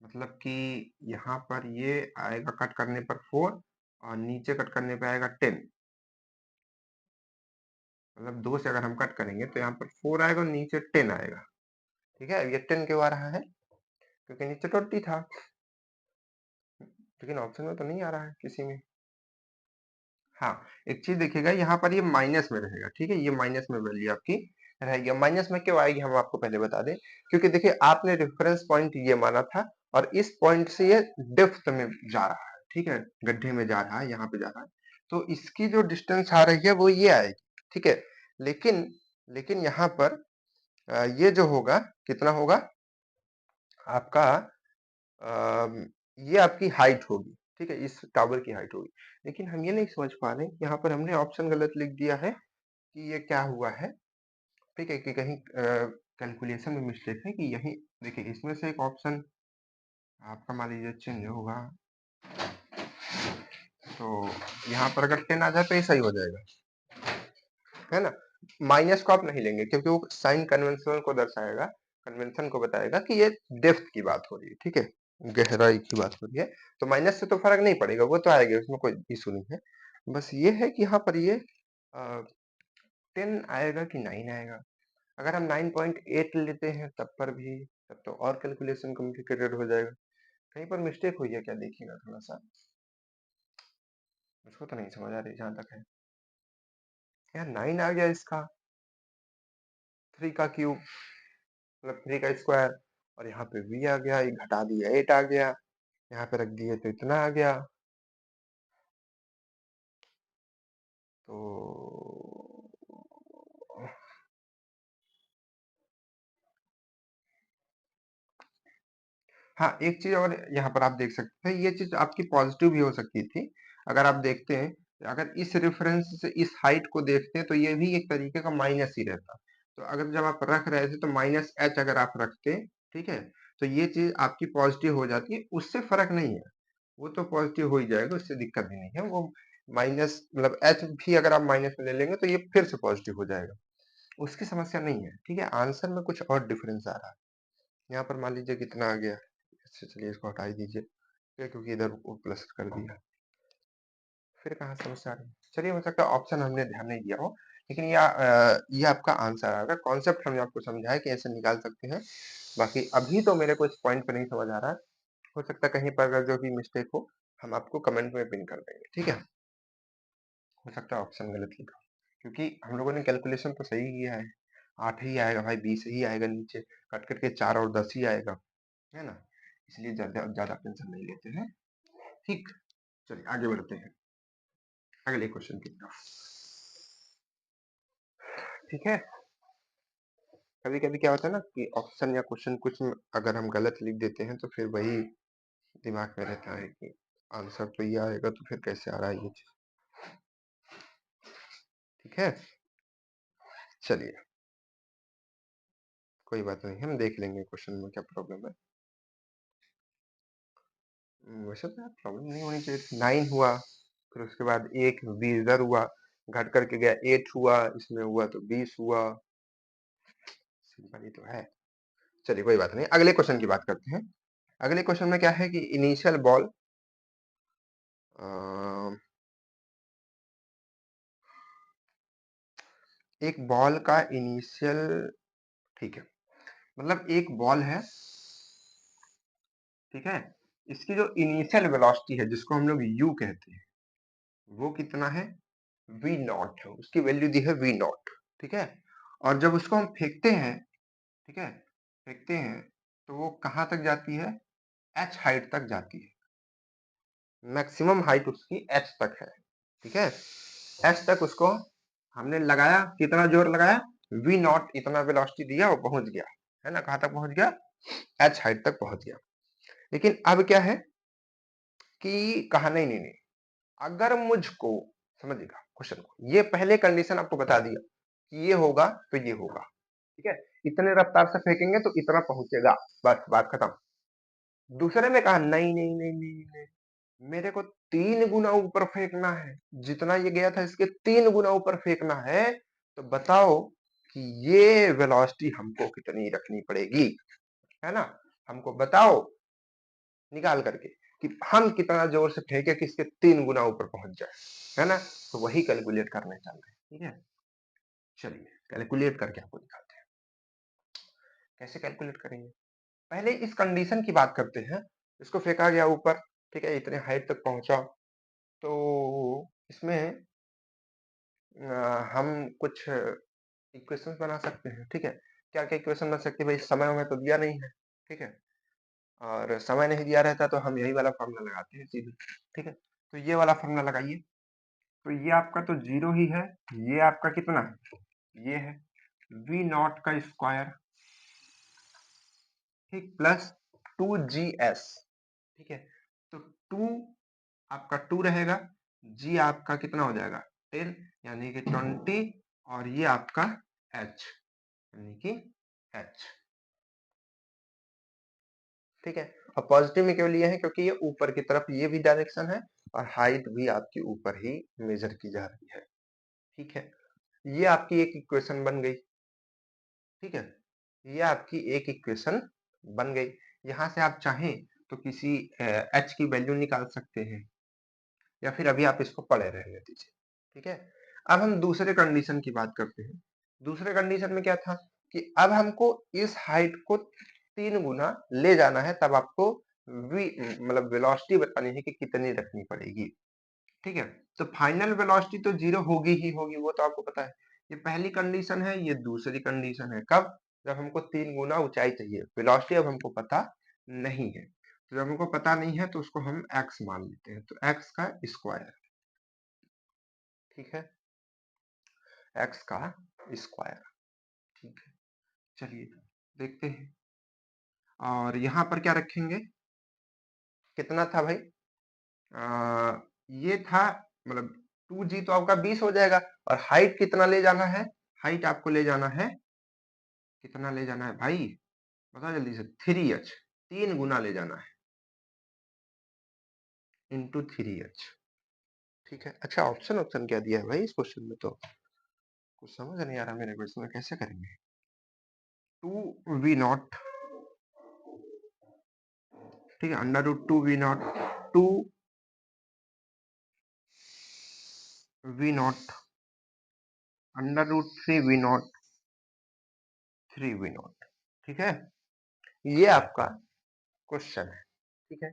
मतलब कि यहाँ पर ये आएगा कट करने पर 4, और नीचे कट करने पे आएगा 10। मतलब 2 से अगर हम कट करेंगे तो यहाँ पर 4 आएगा और नीचे 10 आएगा। ठीक है, ये 10 क्यों आ रहा है, क्योंकि नीचे 20 था, लेकिन ऑप्शन में तो नहीं आ रहा है किसी में। हाँ, एक चीज देखिएगा, यहाँ पर ये माइनस में रहेगा, ठीक है, ये माइनस में वैल्यू आपकी रहेगी। माइनस में क्यों आएगी हम आपको पहले बता दें, क्योंकि देखिए आपने रेफरेंस पॉइंट ये माना था, और इस पॉइंट से ये डेप्थ में जा रहा है, ठीक है, गड्ढे में जा रहा है, यहाँ पे जा रहा है, तो इसकी जो डिस्टेंस आ रही है वो ये आएगी, ठीक है। लेकिन लेकिन यहाँ पर ये जो होगा कितना होगा आपका, ये आपकी हाइट होगी, ठीक है, इस टावर की हाइट होगी। लेकिन हम ये नहीं समझ पा रहे, यहाँ पर हमने ऑप्शन गलत लिख दिया है कि ये क्या हुआ है, ठीक है, कि कहीं कैलकुलेशन में मिस्टेक है, कि यही देखिए इसमें से एक ऑप्शन आपका मान लीजिए चेंज होगा, तो यहाँ पर अगर 10 आ जाए तो ये सही हो जाएगा, है ना। माइनस को आप नहीं लेंगे, क्योंकि वो साइन कन्वेंशन को दर्शाएगा, कन्वेंशन को बताएगा कि ये डेप्थ की बात हो रही है, ठीक है, गहराई की बात हो रही है। तो माइनस से तो फर्क नहीं पड़ेगा, वो तो आएगा, उसमें कोई इशू नहीं है। बस ये है कि यहाँ पर ये 10 आएगा कि 9 आएगा। अगर हम 9.8 लेते हैं तब पर भी, तब तो और कैलकुलेशन कॉम्प्लिकेटेड हो जाएगा। कहीं पर मिस्टेक हुई है क्या, देखिएगा थोड़ा सा, मुझको तो नहीं समझ आ रही जहां तक है। यार 9 आ गया इसका, 3 का क्यूब मतलब 3 का स्क्वायर, और यहाँ पे v आ गया, ये घटा दिया 8 आ गया, यहाँ पे रख दिए तो इतना आ गया। तो हाँ, एक चीज और यहाँ पर आप देख सकते हैं, ये चीज आपकी पॉजिटिव भी हो सकती थी। अगर आप देखते हैं, अगर इस रेफरेंस से इस हाइट को देखते हैं तो ये भी एक तरीके का माइनस ही रहता। तो अगर जब आप रख रहे थे तो माइनस एच अगर आप रखते, ठीक है, तो ये चीज आपकी पॉजिटिव हो जाती है, उससे फर्क नहीं है, वो तो पॉजिटिव हो ही जाएगा, उससे दिक्कत भी नहीं है। वो माइनस मतलब एच भी अगर आप माइनस में ले लेंगे तो ये फिर से पॉजिटिव हो जाएगा, उसकी समस्या नहीं है, ठीक है। आंसर में कुछ और डिफरेंस आ रहा है। यहाँ पर मान लीजिए कितना आ गया, अच्छा चलिए इसको हटा ही दीजिए, ठीक है, क्योंकि इधर वो प्लस कर दिया, फिर कहाँ समस्या आ रही है। चलिए, हो सकता है ऑप्शन हमने ध्यान नहीं दिया हो, लेकिन ये आपका आंसर आएगा। कॉन्सेप्ट हमने आपको समझाया कि ऐसे निकाल सकते हैं। बाकी अभी तो मेरे को इस पॉइंट पे नहीं समझ आ रहा है, हो सकता है कहीं पर अगर जो भी मिस्टेक हो हम आपको कमेंट में पिन कर देंगे, ठीक है। हो सकता है ऑप्शन गलत लिखा हो, क्योंकि हम लोगों ने कैलकुलेशन तो सही किया है। 8 ही आएगा भाई, 20 ही आएगा, नीचे कट करके 4 और 10 ही आएगा, है ना, इसलिए ज्यादा ज्यादा टेंशन नहीं लेते हैं। ठीक, चलिए आगे बढ़ते हैं अगले क्वेश्चन की तरफ, ठीक है। कभी कभी क्या होता है ना कि ऑप्शन या क्वेश्चन कुछ अगर हम गलत लिख देते हैं तो फिर वही दिमाग में रहता है कि आंसर तो ये आएगा, तो फिर कैसे आ रहा है ये चीज, ठीक है। चलिए, कोई बात नहीं, हम देख लेंगे क्वेश्चन में क्या प्रॉब्लम है। वैसे तो यार प्रॉब्लम नहीं होनी चाहिए। 9 हुआ, फिर उसके बाद एक 20 इधर हुआ, घट करके गया 8 हुआ, इसमें हुआ तो 20 हुआ, सिंपल ही तो है। चलिए कोई बात नहीं, अगले क्वेश्चन की बात करते हैं। अगले क्वेश्चन में क्या है कि इनिशियल बॉल, एक बॉल का इनिशियल, ठीक है, मतलब एक बॉल है, ठीक है। इसकी जो इनिशियल वेलोसिटी है जिसको हम लोग u कहते हैं, वो कितना है, v नॉट है, उसकी वैल्यू दी है v नॉट। ठीक है। और जब उसको हम फेंकते हैं, ठीक है, फेंकते हैं तो वो कहाँ तक जाती है, h हाइट तक जाती है। मैक्सिमम हाइट उसकी h तक है। ठीक है। h तक उसको हमने लगाया, कितना जोर लगाया, v नॉट इतना वेलोसिटी दिया, वो पहुंच गया, है ना, कहाँ तक पहुंच गया, h हाइट तक पहुंच गया। लेकिन अब क्या है कि कहा नहीं नहीं नहीं, अगर मुझको, समझिएगा क्वेश्चन को, ये पहले कंडीशन आपको बता दिया कि ये होगा तो ये होगा, ठीक है, इतने रफ्तार से फेंकेंगे तो इतना पहुंचेगा, बस बात खत्म। दूसरे में कहा नहीं नहीं नहीं नहीं, नहीं, मेरे को 3 गुना ऊपर फेंकना है, जितना ये गया था इसके 3 गुना ऊपर फेंकना है, तो बताओ कि ये वेलोसिटी हमको कितनी रखनी पड़ेगी, है ना, हमको बताओ निकाल करके कि हम कितना जोर से फेंके कि इसके 3 गुना ऊपर पहुंच जाए, है ना, तो वही कैलकुलेट करने चल रहे हैं। ठीक है, चलिए कैलकुलेट करके आपको दिखाते हैं कैसे कैलकुलेट करेंगे। पहले इस कंडीशन की बात करते हैं, इसको फेंका गया ऊपर, ठीक है, इतने हाइट तक पहुंचा, तो इसमें हम कुछ इक्वेशंस बना सकते हैं। ठीक है, क्या क्या इक्वेशन बन सकती है भाई, समय हमें तो दिया नहीं है, ठीक है, और समय नहीं दिया रहता तो हम यही वाला फॉर्मूला लगाते हैं सीधे। ठीक है, तो ये वाला फॉर्मूला लगाइए, तो ये आपका तो जीरो ही है, ये आपका कितना है, ये है v नॉट का स्क्वायर, ठीक, प्लस 2gs, ठीक है, तो 2 आपका 2 रहेगा, g आपका कितना हो जाएगा 10, यानी कि 20, और ये आपका h यानी कि h। ठीक है, और पॉजिटिव में केवल ये है क्योंकि ये ऊपर की तरफ ये भी डायरेक्शन है और हाइट भी आपकी ऊपर ही मेजर की जा रही है। ठीक है, ये आपकी एक इक्वेशन बन गई। ठीक है, ये आपकी एक इक्वेशन बन गई। यहां से आप चाहें तो किसी h की वैल्यू निकाल सकते हैं, या फिर अभी आप इसको पढ़े रहने दीजिए। ठीक है, अब हम दूसरे कंडीशन की बात करते हैं। दूसरे कंडीशन में क्या था कि अब हमको इस हाइट को 3 गुना ले जाना है, तब आपको v मतलब वेलोसिटी बतानी है कि कितनी रखनी पड़ेगी। ठीक है, तो फाइनल वेलोसिटी तो जीरो होगी ही होगी, वो तो आपको पता है। ये पहली कंडीशन है, ये दूसरी कंडीशन है, कब, जब हमको 3 गुना ऊंचाई चाहिए, वेलोसिटी अब हमको पता नहीं है, तो जब हमको पता नहीं है तो उसको हम x मान लेते हैं, तो x का स्क्वायर, ठीक है, x का स्क्वायर। ठीक है, चलिए देखते हैं, और यहाँ पर क्या रखेंगे, कितना था भाई, ये था, मतलब 2g तो आपका 20 हो जाएगा, और हाइट कितना ले जाना है, हाइट आपको ले जाना है, कितना ले जाना है भाई, बताओ जल्दी से, 3h, 3 गुना ले जाना है, इंटू 3h। ठीक है, अच्छा ऑप्शन ऑप्शन क्या दिया है भाई इस क्वेश्चन में, तो कुछ समझ नहीं आ रहा मेरे को, इसमें कैसे करेंगे, 2v नॉट, ठीक है, under root 2v naught, 2v naught, under root 3v naught, 3v naught. ठीक है, ये आपका क्वेश्चन है। ठीक है,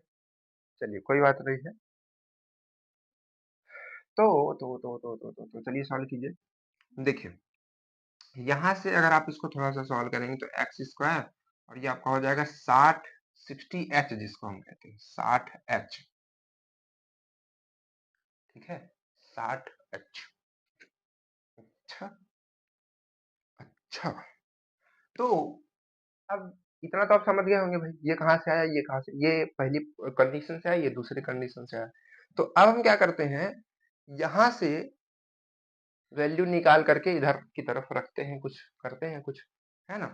चलिए कोई बात नहीं है, तो चलिए सॉल्व कीजिए। देखिए, यहाँ से अगर आप इसको थोड़ा सा सॉल्व करेंगे तो एक्स स्क्वायर, और ये आपका हो जाएगा 60 जिसको हम कहते हैं 60h। ठीक है, 60h। अच्छा, अच्छा, तो अब इतना तो आप समझ गए होंगे भाई, ये कहाँ से आया, ये कहाँ से, ये पहली कंडीशन से आया, ये दूसरी कंडीशन से आया। तो अब हम क्या करते हैं, यहाँ से वैल्यू निकाल करके इधर की तरफ रखते हैं, कुछ करते हैं कुछ, है ना,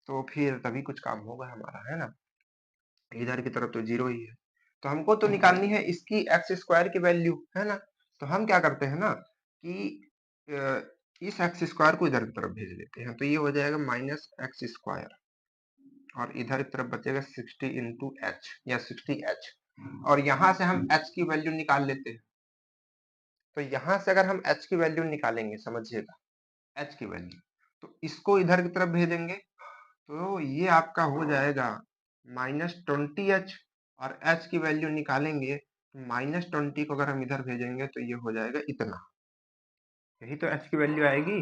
तो फिर तभी कुछ काम होगा हमारा, है ना, इधर की तरफ तो जीरो ही है, तो हमको तो निकालनी है इसकी एक्स स्क्वायर की वैल्यू, है ना, तो हम क्या करते हैं ना कि इस एक्स स्क्वायर को इधर की तरफ भेज देते हैं, तो ये हो जाएगा -x स्क्वायर, और इधर की तरफ बचेगा 60 इंटू एच या 60h, और यहाँ से हम h की वैल्यू निकाल लेते हैं, तो यहाँ से अगर हम h की वैल्यू निकालेंगे, समझिएगा h की वैल्यू, तो इसको इधर की तरफ भेजेंगे, तो ये आपका हो जाएगा -20h और h की वैल्यू निकालेंगे, -20 को अगर हम इधर भेजेंगे तो ये हो जाएगा इतना। यही तो h की वैल्यू आएगी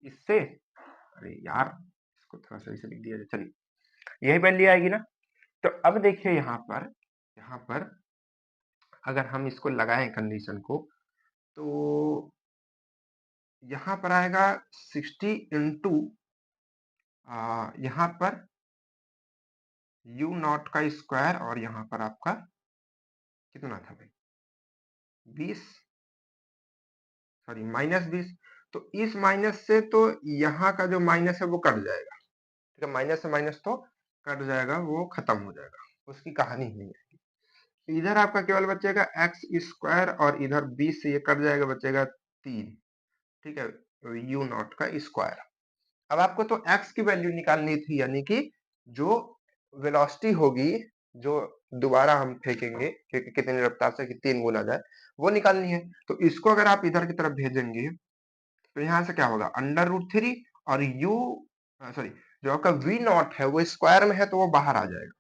इससे। अरे यार, इसको थोड़ा सही से लिख दिया जाए, चलिए यही वैल्यू आएगी ना। तो अब देखिए यहाँ पर अगर हम इसको लगाएं कंडीशन को, तो यहाँ पर आएगा 60 इंटू यहाँ पर u0 का स्क्वायर, और यहाँ पर आपका कितना था भाई, 20, सॉरी -20। तो इस माइनस से तो यहाँ का जो माइनस है वो कट जाएगा, ठीक है, माइनस से माइनस तो कट जाएगा, वो खत्म हो जाएगा, उसकी कहानी नहीं है। इधर आपका केवल बचेगा एक्स स्क्वायर, और इधर 20 से ये कट जाएगा, बचेगा 3, ठीक है, u0 का स्क्वायर। अब आपको तो x की वैल्यू निकालनी थी, यानी कि जो वेलोसिटी होगी, जो दोबारा हम फेंकेंगे कि कितनी रफ्तार से कि 3 गुना जाए, वो निकालनी है। तो इसको अगर आप इधर की तरफ भेजेंगे तो यहाँ से क्या होगा, √3, और सॉरी, जो आपका v0 है वो स्क्वायर में है तो वो बाहर आ जाएगा,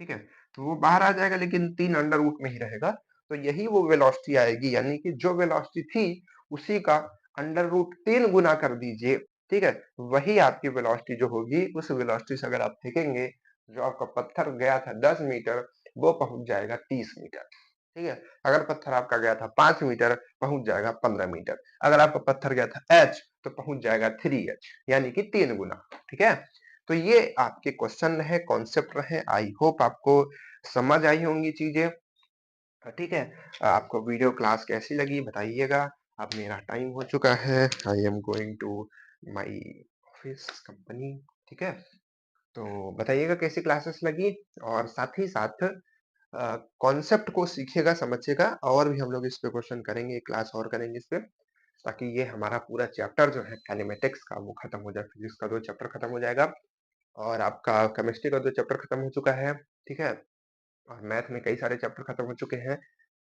ठीक है, तो वो बाहर आ जाएगा, लेकिन 3 अंडर रूट में ही रहेगा। तो यही वो वेलोसिटी आएगी, यानी कि जो वेलोसिटी थी उसी का √3 गुना कर दीजिए, ठीक है, वही आपकी वेलोसिटी जो होगी, उस वेलोसिटी से अगर आप फेंकेंगे, जो आपका पत्थर गया था 10 मीटर, वो पहुंच जाएगा 30 मीटर, ठीक है। अगर पत्थर आपका गया था 5 मीटर, पहुंच जाएगा 15 मीटर। अगर आपका पत्थर गया था h, तो पहुंच जाएगा 3h, यानी कि 3 गुना, ठीक है। तो ये आपके क्वेश्चन रहे, कॉन्सेप्ट रहे, आई होप आपको समझ आई होंगी चीजें, ठीक है। आपको वीडियो क्लास कैसी लगी बताइएगा। अब मेरा टाइम हो चुका है, I am going to my office company, ठीक है। तो बताइएगा कैसी क्लासेस लगी, और साथ ही साथ कॉन्सेप्ट को सीखिएगा, समझिएगा, और भी हम लोग इस पे क्वेश्चन करेंगे, क्लास और करेंगे इस पे, ताकि ये हमारा पूरा चैप्टर जो है कैनेमेटिक्स का वो खत्म हो जाए, फिजिक्स का 2 चैप्टर खत्म हो जाएगा, और आपका केमिस्ट्री का 2 चैप्टर खत्म हो चुका है, ठीक है, और मैथ में कई सारे चैप्टर खत्म हो चुके हैं,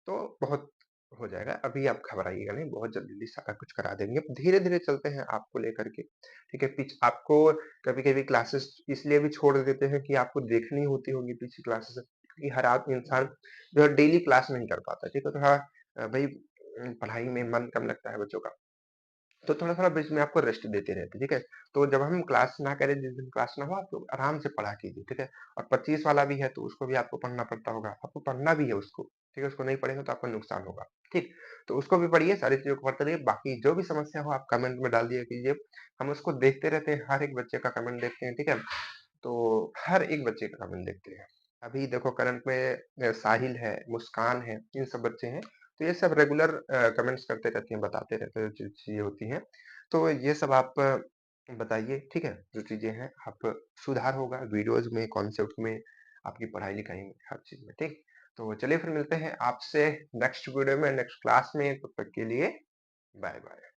तो बहुत हो जाएगा। अभी आप घबराइएगा नहीं, बहुत जल्दी सारा कुछ करा देंगे, धीरे-धीरे चलते हैं आपको लेकर के, ठीक है। आपको कभी-कभी क्लासेस इसलिए भी छोड़ देते हैं कि आपको देखनी होती होगी पीछे क्लासेस, क्योंकि हर इंसान जो है डेली क्लास नहीं कर पाता, ठीक है। थोड़ा भाई पढ़ाई में मन कम लगता है बच्चों का, तो थोड़ा-थोड़ा बीच में आपको रेस्ट देते रहते हैं, ठीक है। तो जब हम क्लास ना करें, जिस दिन क्लास ना हो, आप लोग आराम से पढ़ा कीजिए, ठीक है। और 25 वाला भी है तो उसको भी आपको पढ़ना पड़ता होगा, आपको पढ़ना भी है उसको, ठीक है। उसको नहीं पढ़ेंगे तो आपका नुकसान होगा, ठीक। तो उसको भी पढ़िए, सारी चीज़ों को पढ़ते रहिए, बाकी जो भी समस्या हो आप कमेंट में डाल दिया कीजिए, हम उसको देखते रहते हैं, हर एक बच्चे का कमेंट देखते हैं, ठीक है। तो हर एक बच्चे का कमेंट देखते हैं। अभी देखो करंट में साहिल है, मुस्कान है, इन सब बच्चे हैं, तो ये सब रेगुलर कमेंट्स करते रहते हैं, बताते रहते हैं जो चीज़ें होती हैं। तो ये सब आप बताइए, ठीक है? जो चीज़ें हैं, आप सुधार होगा वीडियोज़ में, कॉन्सेप्ट में, आपकी पढ़ाई-लिखाई में, हर चीज़ में, ठीक? तो चलिए फिर मिलते हैं आपसे नेक्स्ट वीडियो में, नेक्स्ट क्लास में, तब तक के लिए बाय-बाय।